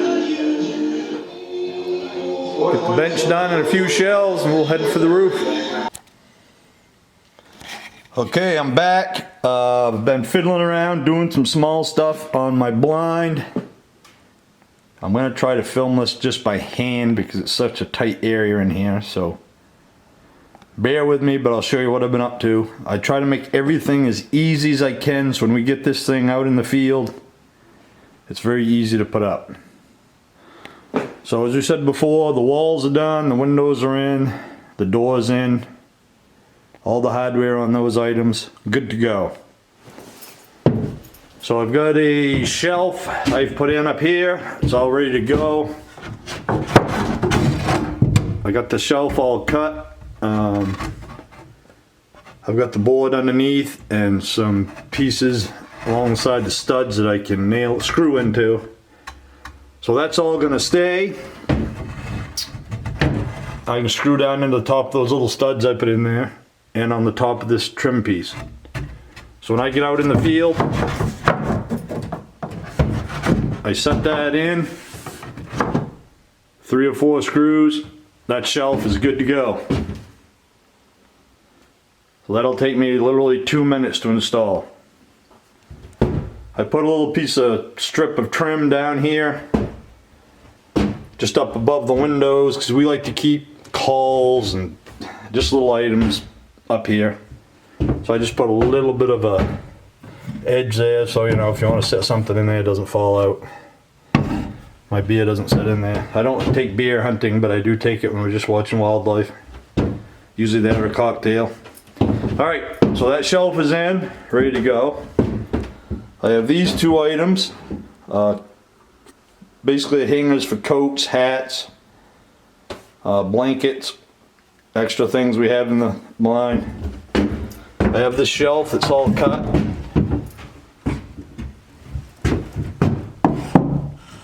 Get the bench done and a few shelves and we'll head for the roof. Okay, I'm back. I've been fiddling around doing some small stuff on my blind. I'm going to try to film this just by hand because it's such a tight area in here, so bear with me, but I'll show you what I've been up to. I try to make everything as easy as I can so when we get this thing out in the field, it's very easy to put up. So as we said before, the walls are done, the windows are in, the door's in. All the hardware on those items, good to go. So I've got a shelf I've put in up here. It's all ready to go. I got the shelf all cut. I've got the board underneath and some pieces alongside the studs that I can screw into. So that's all gonna stay. I can screw down into the top of those little studs I put in there and on the top of this trim piece. So when I get out in the field, I set that in, 3 or 4 screws, that shelf is good to go. So that'll take me literally 2 minutes to install. I put a little piece of strip of trim down here, just up above the windows, because we like to keep calls and just little items up here. So I just put a little bit of a edge there, so you know, if you want to set something in there, it doesn't fall out. My beer doesn't sit in there. I don't take beer hunting, but I do take it when we're just watching wildlife. Usually they have a cocktail. Alright, so that shelf is in, ready to go. I have these 2 items. Basically hangers for coats, hats, blankets, extra things we have in the line. I have this shelf that's all cut.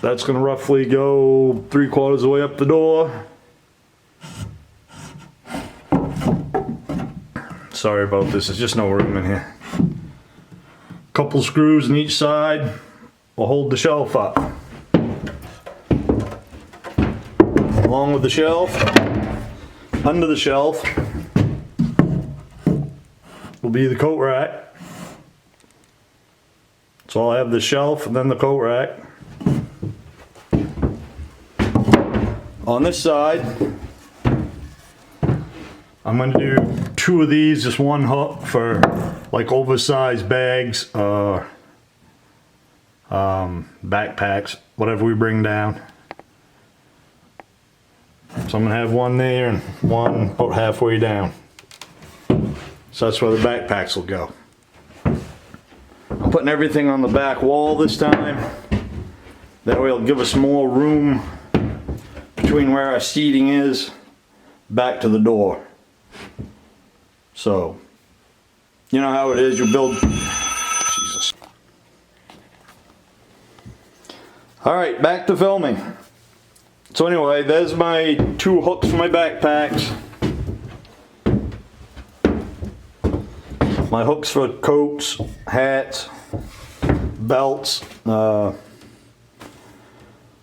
That's going to roughly go 3/4 of the way up the door. Sorry about this, there's just no room in here. Couple screws on each side will hold the shelf up. Along with the shelf, under the shelf will be the coat rack. So I'll have the shelf and then the coat rack. On this side, I'm going to do 2 of these, just 1 hook for like oversized bags or backpacks, whatever we bring down. So I'm going to have 1 there and 1 about halfway down. So that's where the backpacks will go. I'm putting everything on the back wall this time. That way it'll give us more room between where our seating is back to the door. So, you know how it is, you build... Jesus. Alright, back to filming. So anyway, there's my 2 hooks for my backpacks. My hooks for coats, hats, belts,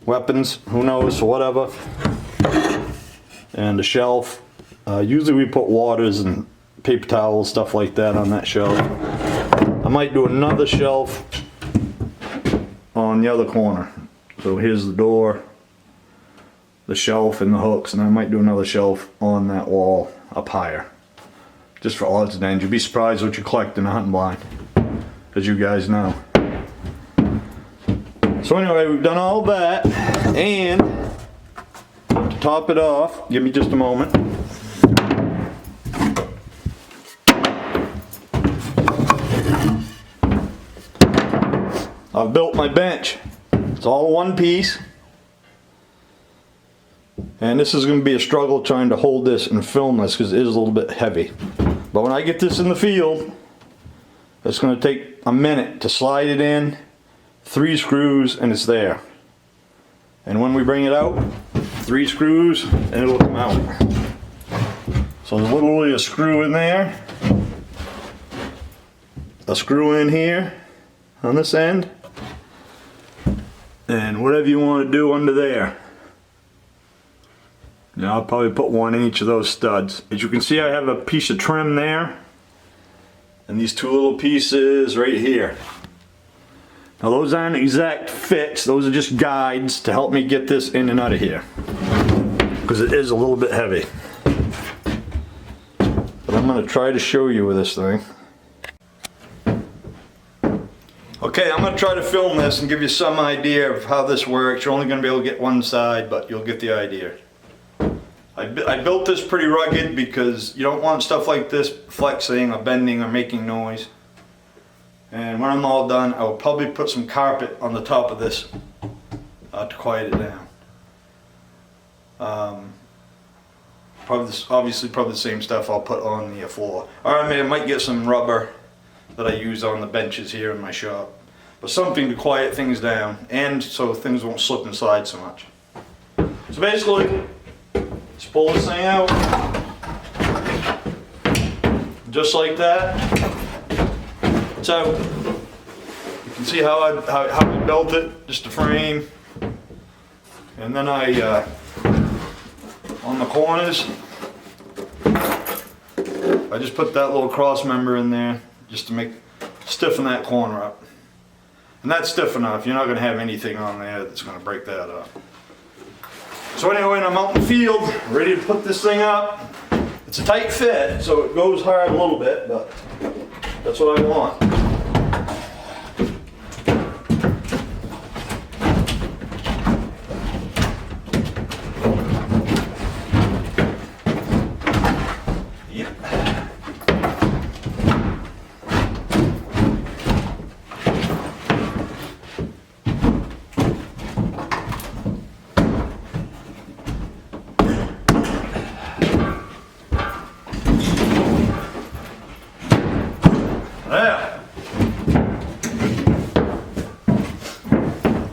weapons, who knows, whatever. And a shelf. Usually we put waters and paper towels, stuff like that on that shelf. I might do another shelf on the other corner. So here's the door, the shelf and the hooks, and I might do another shelf on that wall up higher. Just for odds and ends. You'd be surprised what you collect in a hunting blind, as you guys know. So anyway, we've done all that, and to top it off, give me just a moment. I've built my bench. It's all one piece. And this is going to be a struggle trying to hold this and film this because it is a little bit heavy. But when I get this in the field, it's going to take a minute to slide it in, 3 screws, and it's there. And when we bring it out, 3 screws and it'll come out. So there's literally a screw in there, a screw in here on this end, and whatever you want to do under there. Now I'll probably put 1 in each of those studs. As you can see, I have a piece of trim there and these 2 little pieces right here. Now those aren't exact fits, those are just guides to help me get this in and out of here, because it is a little bit heavy. But I'm going to try to show you with this thing. Okay, I'm going to try to film this and give you some idea of how this works. You're only going to be able to get one side, but you'll get the idea. I built this pretty rugged because you don't want stuff like this flexing or bending or making noise. And when I'm all done, I will probably put some carpet on the top of this to quiet it down. Obviously probably the same stuff I'll put on the floor. Or I might get some rubber that I use on the benches here in my shop. But something to quiet things down and so things won't slip and slide so much. So basically, just pull this thing out, just like that. So you can see how I built it, just a frame, and then I on the corners, I just put that little cross member in there just to stiffen that corner up, and that's stiff enough. You're not going to have anything on there that's going to break that up. So anyway, I'm out in the field, ready to put this thing up. It's a tight fit, so it goes hard a little bit, but that's what I want. Yep. Yeah.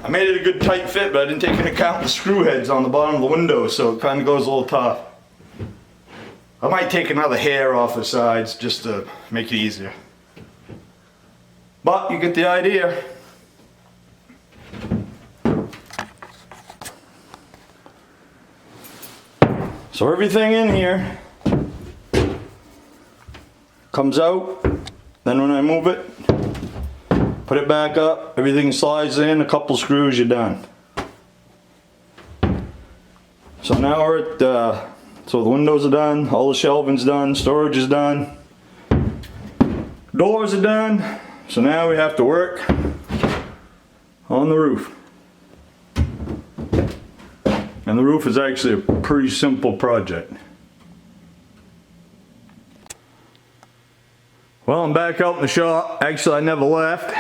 I made it a good tight fit, but I didn't take into account the screw heads on the bottom of the window, so it kind of goes a little tough. I might take another hair off the sides just to make it easier. But you get the idea. So everything in here comes out, then when I move it, put it back up, everything slides in, a couple screws, you're done. So now we're at, so the windows are done, all the shelving's done, storage is done, doors are done, so now we have to work on the roof. And the roof is actually a pretty simple project. Well, I'm back out in the shop. Actually, I never left.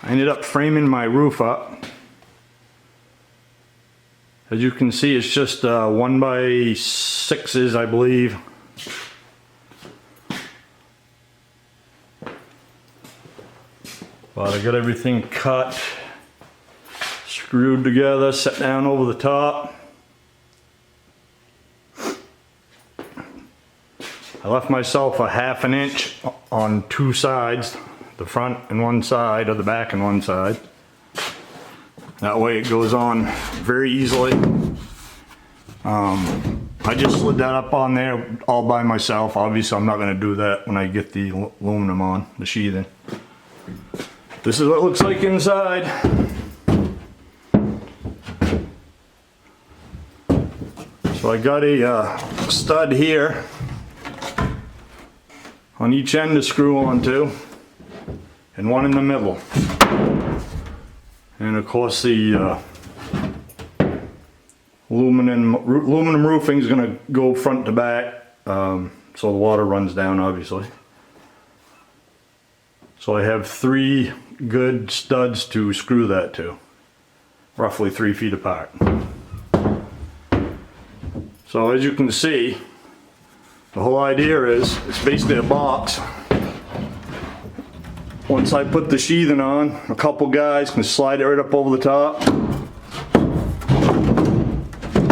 I ended up framing my roof up. As you can see, it's just 1x6s, I believe. But I got everything cut, screwed together, set down over the top. I left myself a ½ an inch on two sides, the front and one side, or the back and one side. That way it goes on very easily. I just slid that up on there all by myself. Obviously I'm not going to do that when I get the aluminum on, the sheathing. This is what it looks like inside. So I got a stud here on each end to screw onto, and one in the middle. And of course the aluminum roofing is going to go front to back, so the water runs down obviously. So I have 3 good studs to screw that to, roughly 3 feet apart. So as you can see, the whole idea is, it's basically a box. Once I put the sheathing on, a couple guys can slide it right up over the top.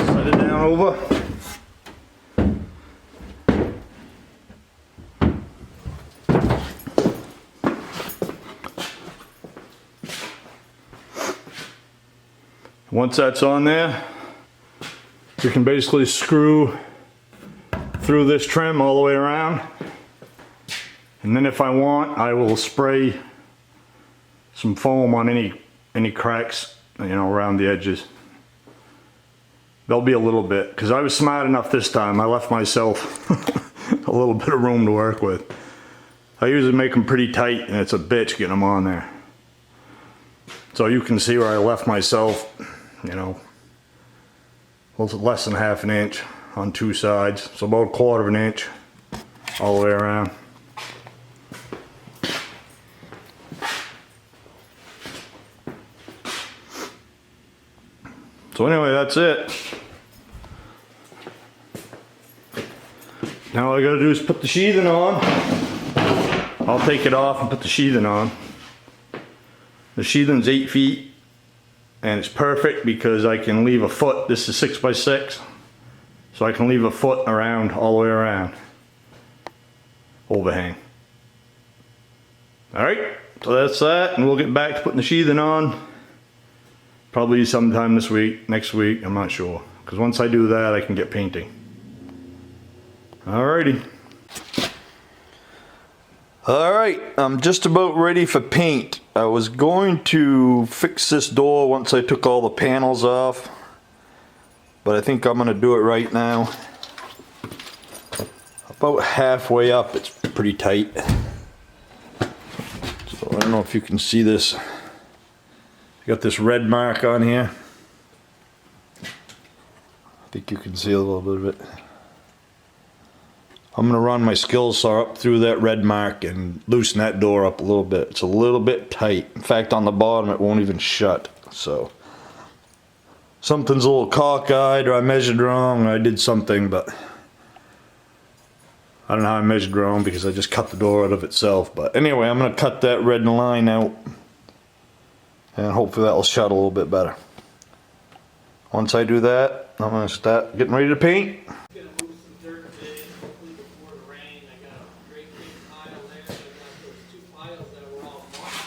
Slide it down over. Once that's on there, you can basically screw through this trim all the way around, and then if I want, I will spray some foam on any cracks, you know, around the edges. There'll be a little bit, because I was smart enough this time. I left myself a little bit of room to work with. I usually make them pretty tight, and it's a bitch getting them on there. So you can see where I left myself, you know, well, it's less than half an inch on two sides, so about a quarter of an inch all the way around. So anyway, that's it. Now all I gotta do is put the sheathing on. I'll take it off and put the sheathing on. The sheathing's 8 feet and it's perfect because I can leave a foot. This is 6 by 6, so I can leave a foot around all the way around. Overhang. Alright, so that's that, and we'll get back to putting the sheathing on. Probably sometime this week, next week, I'm not sure. Because once I do that, I can get painting. Alrighty. Alright, I'm just about ready for paint. I was going to fix this door once I took all the panels off, but I think I'm going to do it right now. About halfway up, it's pretty tight. So I don't know if you can see this. Got this red mark on here. I think you can see a little bit of it. I'm gonna run my skill saw up through that red mark and loosen that door up a little bit. It's a little bit tight. In fact, on the bottom it won't even shut. So something's a little cockeyed, or I measured wrong, or I did something, but I don't know how I measured wrong because I just cut the door out of itself. But anyway, I'm gonna cut that red line out, and hopefully that will shut a little bit better. Once I do that, I'm going to start getting ready to paint. I'm gonna move some dirt today, hopefully before the rain. I got a great big pile there. I got those 2 piles that were all marked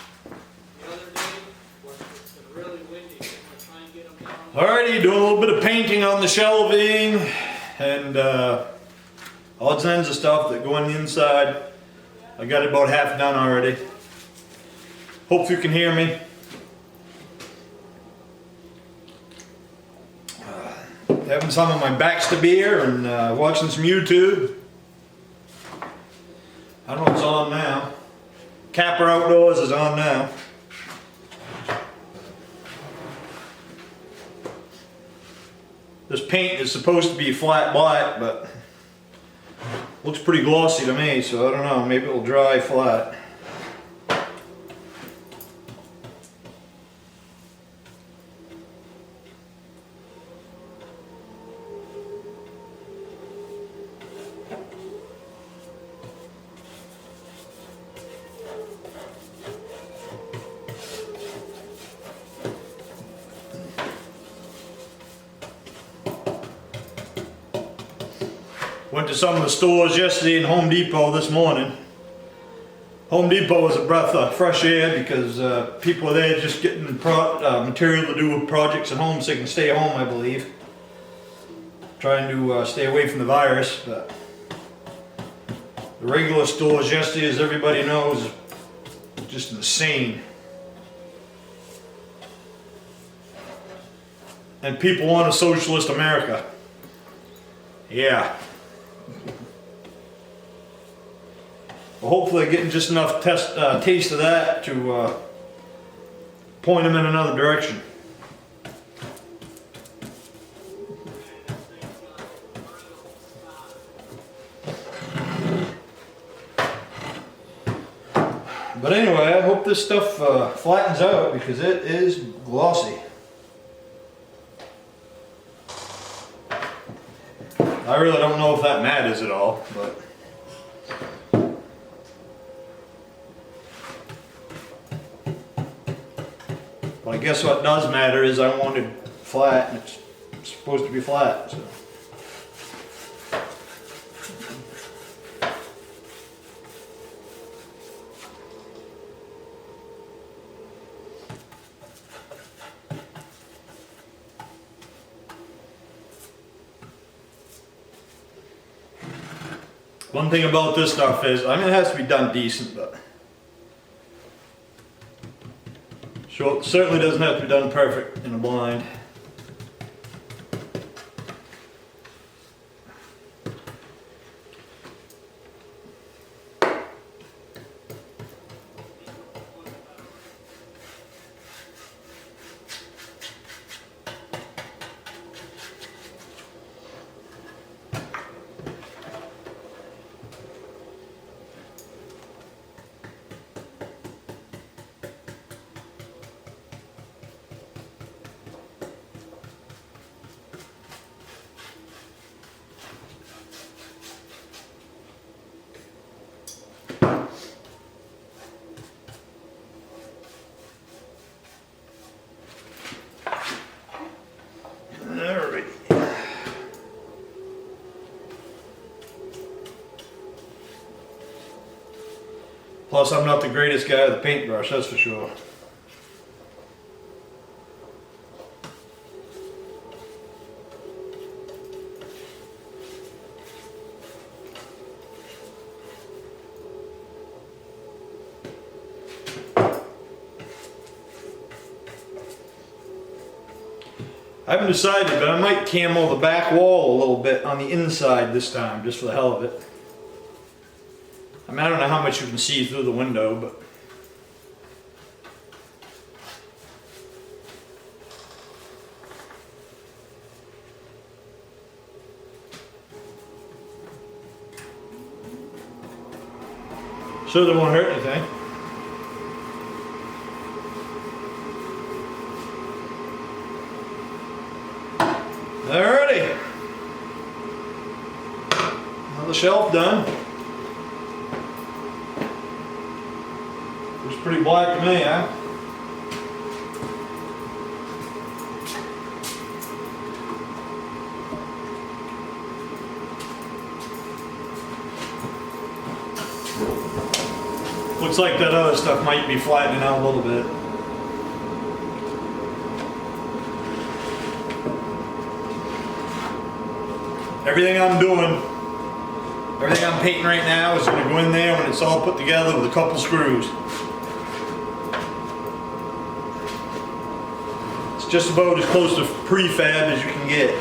the other day. But it's been really windy, so I'm gonna try and get them down. Alrighty, doing a little bit of painting on the shelving and odds and ends of stuff that go on the inside. I got it about half done already. Hope you can hear me. Having some of my backs to beer and watching some YouTube. I don't know what's on now. Capper Outdoors is on now. This paint is supposed to be flat black, but looks pretty glossy to me, so I don't know, maybe it'll dry flat. Went to some of the stores yesterday and Home Depot this morning. Home Depot was a breath of fresh air because people are there just getting material to do with projects at home so they can stay home, I believe. Trying to stay away from the virus. But the regular stores yesterday, as everybody knows, just insane. And people want a socialist America. Yeah. Well, hopefully getting just enough taste of that to point them in another direction. But anyway, I hope this stuff flattens out because it is glossy. I really don't know if that matters at all, but I guess what does matter is I wanted flat, and it's supposed to be flat. So. One thing about this stuff is, I mean, it has to be done decent, but sure, it certainly doesn't have to be done perfect in a blind. Plus, I'm not the greatest guy with a paintbrush, that's for sure. I haven't decided, but I might camo the back wall a little bit on the inside this time, just for the hell of it. I mean, I don't know how much you can see through the window, but... sure they won't hurt anything. Alrighty. Another shelf done. Looks pretty black to me, huh? Looks like that other stuff might be flattening out a little bit. Everything I'm doing, everything I'm painting right now is going to go in there when it's all put together with a couple screws. It's just about as close to prefab as you can get.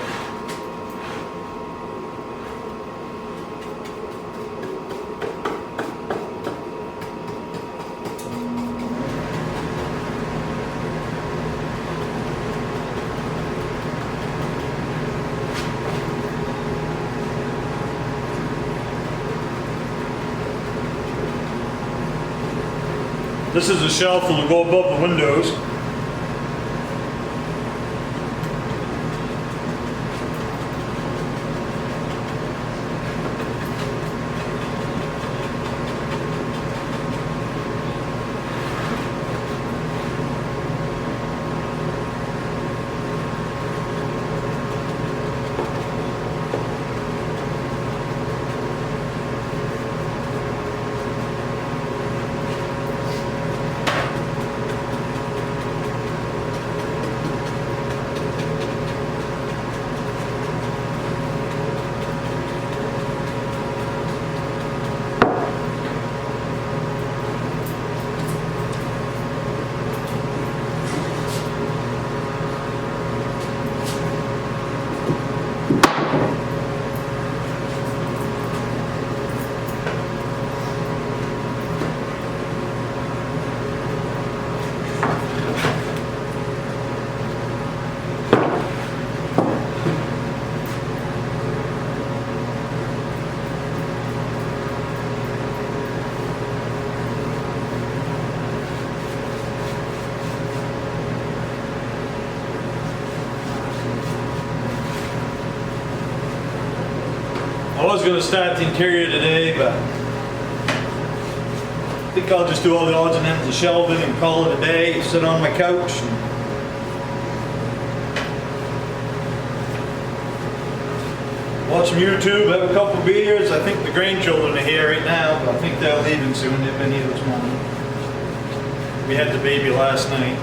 This is a shelf that will go above the windows. I was going to start the interior today, but I think I'll just do all the odds and ends of shelving and call it a day, sit on my couch and watch some YouTube, have a couple beers. I think the grandchildren are here right now, but I think they're leaving soon. They've been here this morning. We had the baby last night.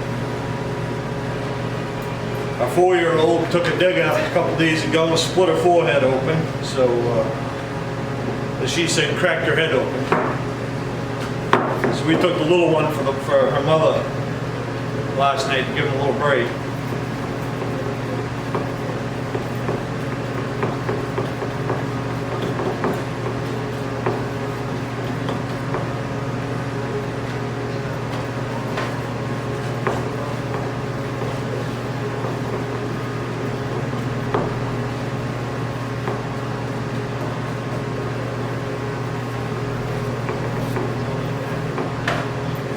Our 4-year-old took a digger a couple days ago and split her forehead open, so as she said, cracked her head open. So we took the little one for her mother last night to give him a little break.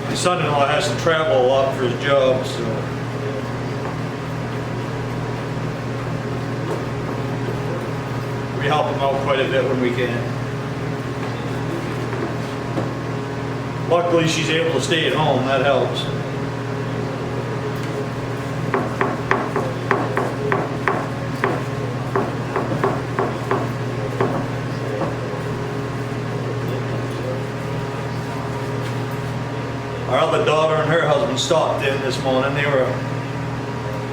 My son-in-law has to travel a lot for his job, so we help him out quite a bit when we can. Luckily, she's able to stay at home. That helps. Our other daughter and her husband stopped in this morning. They were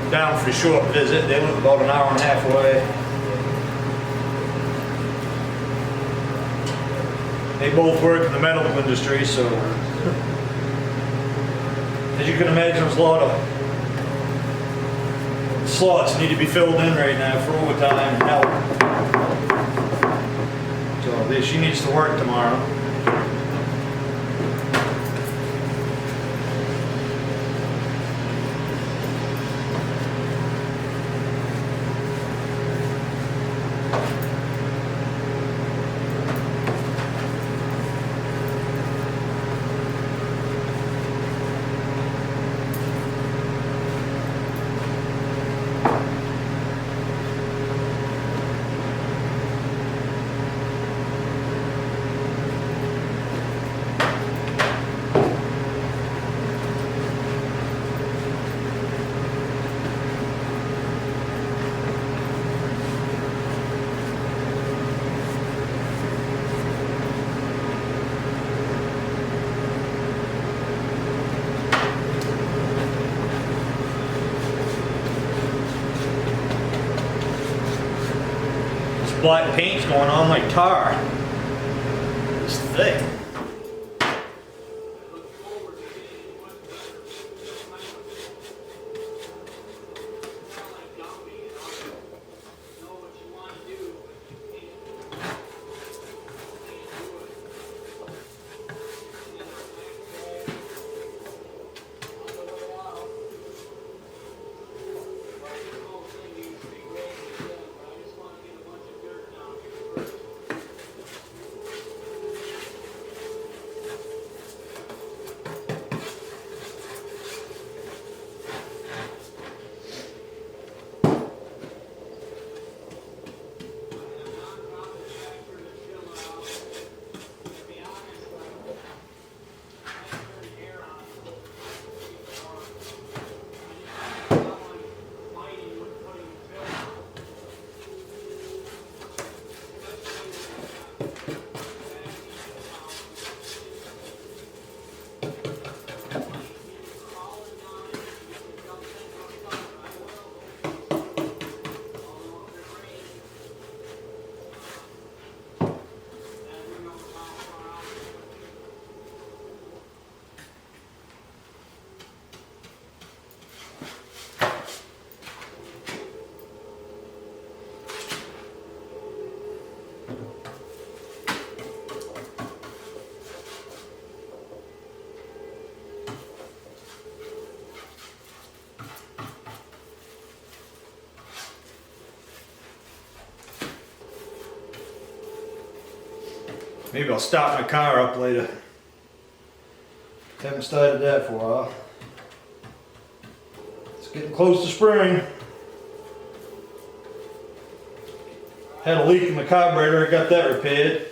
down for a short visit. They live about an hour and a half away. They both work in the medical industry, so as you can imagine, there's a lot of slots need to be filled in right now for overtime and help. So she needs to work tomorrow. Black paint's going on like tar. It's thick. Maybe I'll start my car up later. Haven't started that for a while. It's getting close to spring. Had a leak in the carburetor, I got that repaired.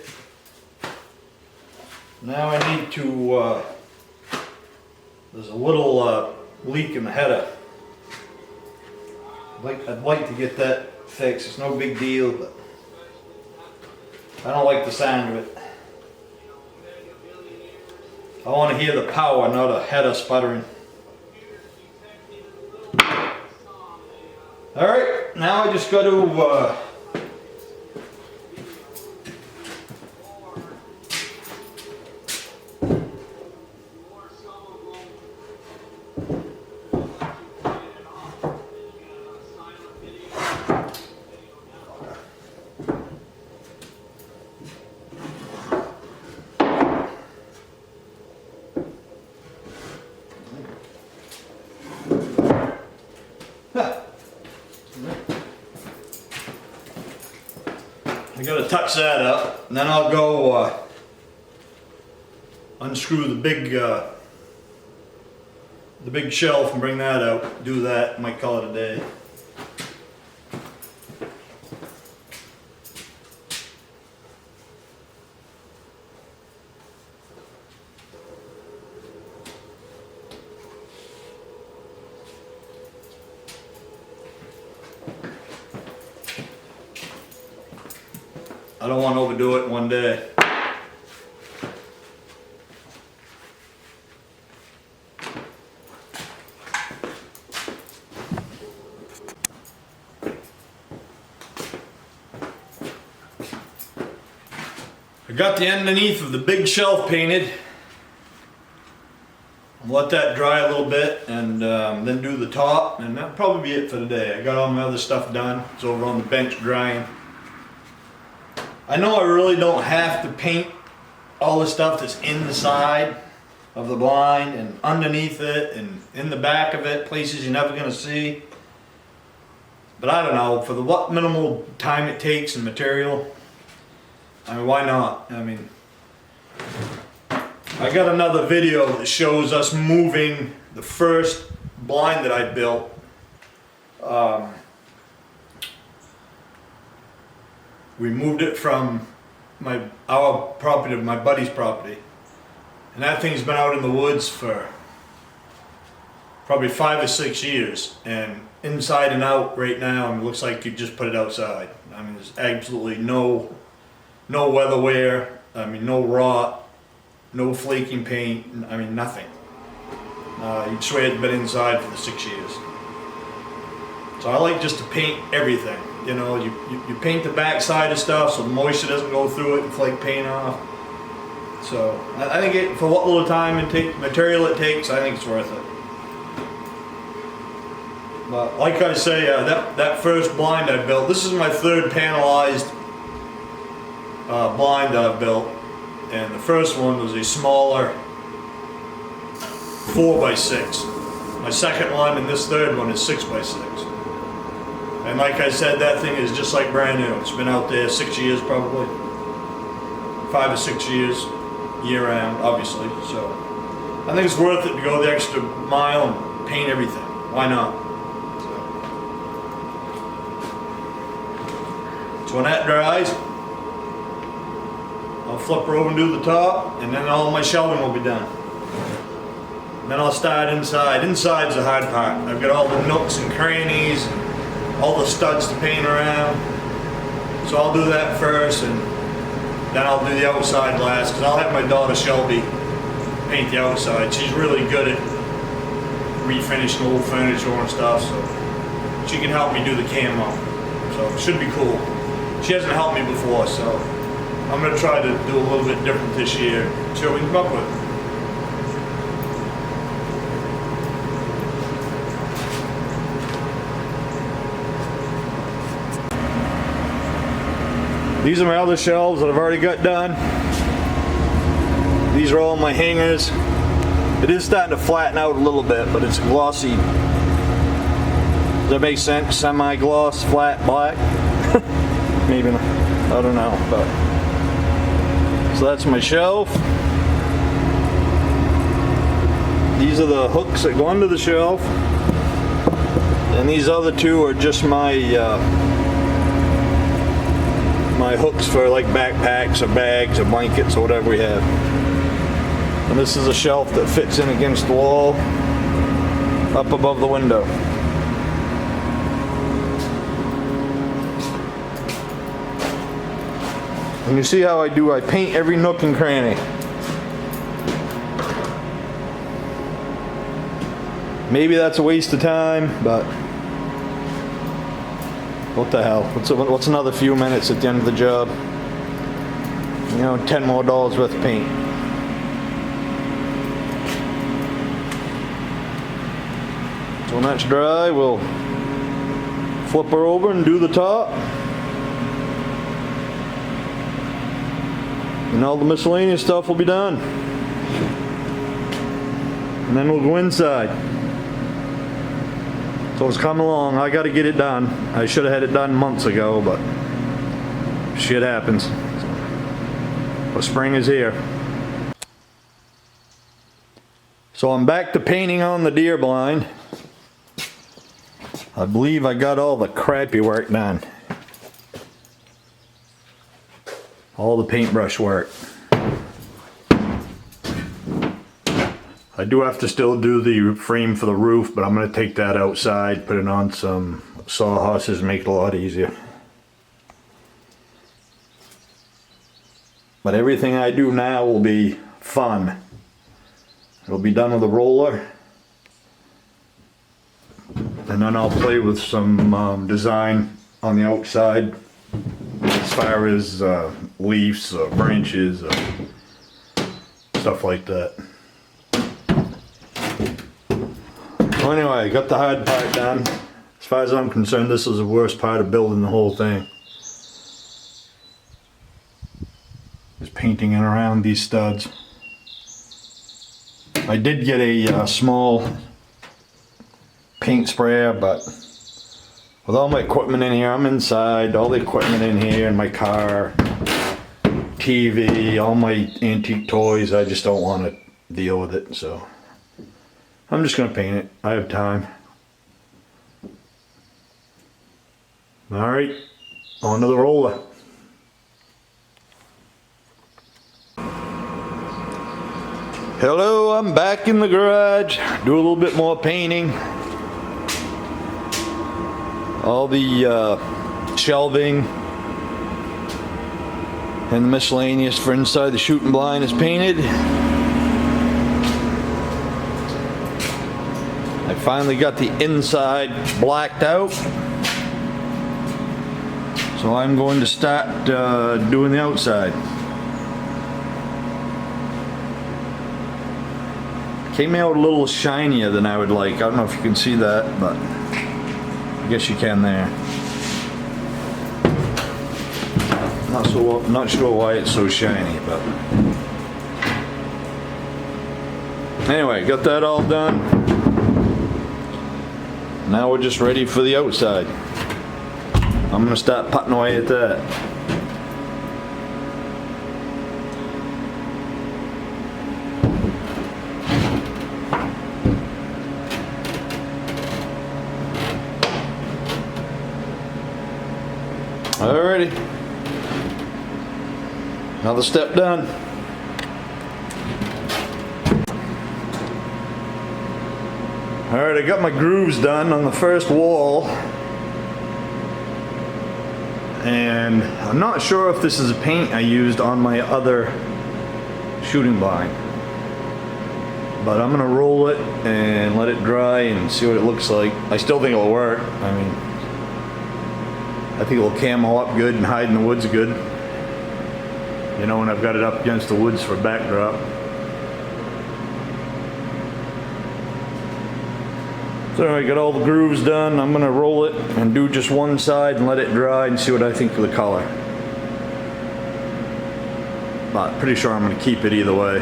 Now I need to, there's a little leak in the header. I'd like to get that fixed. It's no big deal, but I don't like the sound of it. I want to hear the power, not a header sputtering. Alright, now I just got to I gotta touch that up, and then I'll go unscrew the big shelf and bring that out. Do that, might call it a day. I don't want to overdo it in one day. I got the underneath of the big shelf painted. I'll let that dry a little bit and then do the top, and that'll probably be it for today. I got all my other stuff done. It's over on the bench drying. I know I really don't have to paint all the stuff that's in the side of the blind and underneath it and in the back of it, places you're never gonna see. But I don't know, for the what minimal time it takes and material, I mean, why not? I mean, I got another video that shows us moving the first blind that I built. We moved it from our property to my buddy's property. And that thing's been out in the woods for probably 5 or 6 years. And inside and out right now, I mean, it looks like you just put it outside. I mean, there's absolutely no weather wear, I mean, no rot, no flaking paint, I mean, nothing. You'd swear it's been inside for the 6 years. So I like just to paint everything. You know, you paint the back side of stuff so the moisture doesn't go through it and flake paint off. So I think for what little time and material it takes, I think it's worth it. But like I say, that first blind I built, this is my third panelized blind that I've built, and the first one was a smaller 4x6. My second one and this third one is 6x6. And like I said, that thing is just like brand new. It's been out there 6 years probably. 5 or 6 years, year round, obviously. So I think it's worth it to go the extra mile and paint everything. Why not? So when that dries, I'll flip her over and do the top, and then all my shelving will be done. And then I'll start inside. Inside's the hard part. I've got all the nooks and crannies, and all the studs to paint around. So I'll do that first, and then I'll do the outside last, because I'll have my daughter Shelby paint the outside. She's really good at refinishing old furniture and stuff, so she can help me do the camo. So it should be cool. She hasn't helped me before, so I'm going to try to do a little bit different this year. See what we can come up with. These are my other shelves that I've already got done. These are all my hangers. It is starting to flatten out a little bit, but it's glossy. Does that make sense? Semi-gloss, flat, black? Maybe not. I don't know. But so that's my shelf. These are the hooks that go under the shelf. And these other two are just my my hooks for like backpacks or bags or blankets or whatever we have. And this is a shelf that fits in against the wall up above the window. And you see how I do, I paint every nook and cranny. Maybe that's a waste of time, but what the hell? What's another few minutes at the end of the job? You know, $10 more worth of paint. So when that's dry, we'll flip her over and do the top. And all the miscellaneous stuff will be done. And then we'll go inside. So it's coming along. I got to get it done. I should have had it done months ago, but shit happens. But spring is here. So I'm back to painting on the deer blind. I believe I got all the crappy work done. All the paintbrush work. I do have to still do the frame for the roof, but I'm going to take that outside, put it on some sawhorses, make it a lot easier. But everything I do now will be fun. It'll be done with a roller. And then I'll play with some design on the outside. as far as leaves, branches, stuff like that. So anyway, got the hard part done. As far as I'm concerned, this is the worst part of building the whole thing. Just painting in around these studs. I did get a small paint sprayer, but with all my equipment in here, I'm inside, all the equipment in here in my car, TV, all my antique toys, I just don't want to deal with it, so I'm just gonna paint it. I have time. Alright, on to the roller. Hello, I'm back in the garage. Do a little bit more painting. All the shelving and the miscellaneous for inside the shooting blind is painted. I finally got the inside blacked out. So I'm going to start doing the outside. Came out a little shinier than I would like. I don't know if you can see that, but I guess you can there. Not sure why it's so shiny, but anyway, got that all done. Now we're just ready for the outside. I'm gonna start putting away at that. Alrighty, another step done. Alright, I got my grooves done on the first wall, and I'm not sure if this is a paint I used on my other shooting blind, but I'm gonna roll it and let it dry and see what it looks like. I still think it'll work. I think it'll camo up good and hide in the woods good. You know, when I've got it up against the woods for backdrop. So I got all the grooves done. I'm gonna roll it and do just one side and let it dry and see what I think of the color. But pretty sure I'm gonna keep it either way.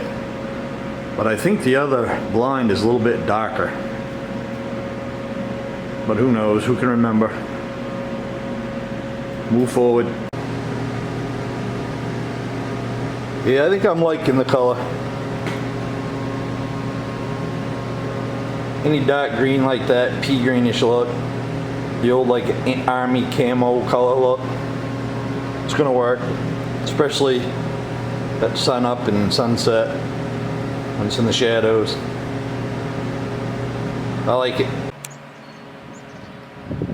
But I think the other blind is a little bit darker. But who knows, who can remember? Move forward. Yeah, I think I'm liking the color. Any dark green like that, pea greenish look, the old like army camo color look, it's gonna work, especially at sun up and sunset when it's in the shadows. I like it.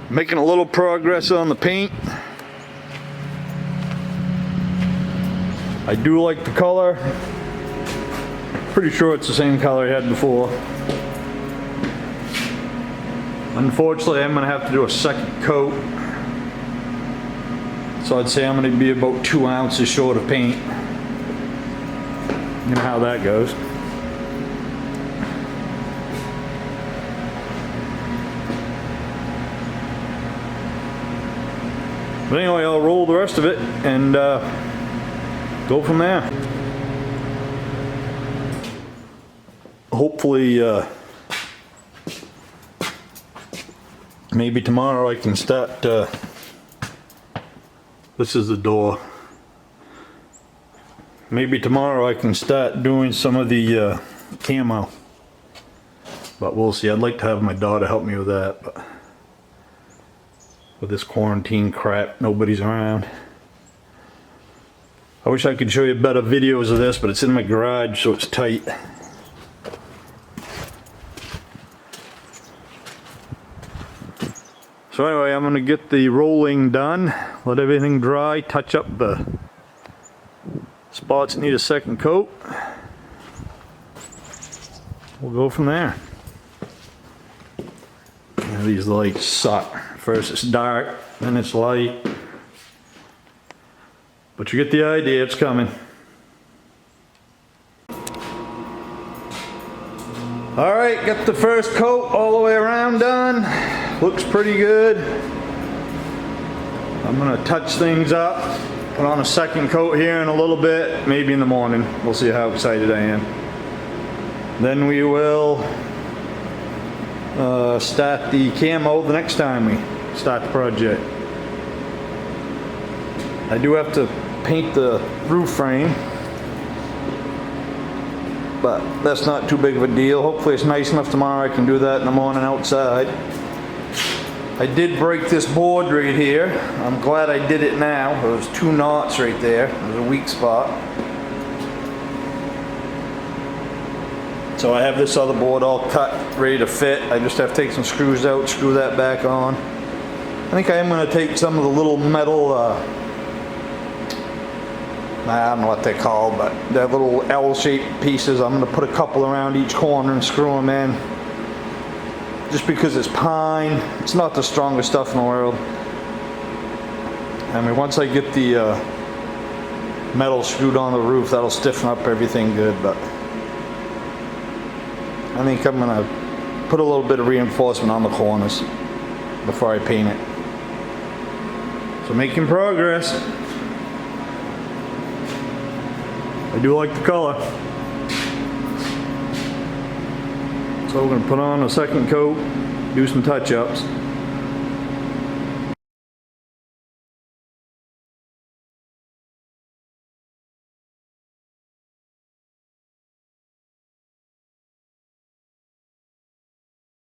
Making a little progress on the paint. I do like the color. Pretty sure it's the same color I had before. Unfortunately, I'm gonna have to do a second coat. So I'd say I'm gonna be about 2 ounces short of paint. You know how that goes. But anyway, I'll roll the rest of it and go from there. Hopefully, maybe tomorrow I can start, this is the door. Maybe tomorrow I can start doing some of the camo. But we'll see. I'd like to have my daughter help me with that, but with this quarantine crap, nobody's around. I wish I could show you better videos of this, but it's in my garage, so it's tight. So anyway, I'm gonna get the rolling done, let everything dry, touch up the spots that need a second coat. We'll go from there. These lights suck. First it's dark, then it's light. But you get the idea, it's coming. All right, got the first coat all the way around done. Looks pretty good. I'm gonna touch things up, put on a second coat here in a little bit, maybe in the morning. We'll see how excited I am. Then we will start the camo the next time we start the project. I do have to paint the roof frame, but that's not too big of a deal. Hopefully it's nice enough tomorrow I can do that in the morning outside. I did break this board right here. I'm glad I did it now. There was 2 knots right there. There's a weak spot. So I have this other board all cut, ready to fit. I just have to take some screws out, screw that back on. I think I am going to take some of the little metal, I don't know what they're called, but they're little L-shaped pieces. I'm going to put a couple around each corner and screw them in. Just because it's pine, it's not the strongest stuff in the world. I mean, once I get the metal screwed on the roof, that'll stiffen up everything good, but I think I'm gonna put a little bit of reinforcement on the corners before I paint it. So making progress. I do like the color. So we're gonna put on a second coat, do some touch-ups.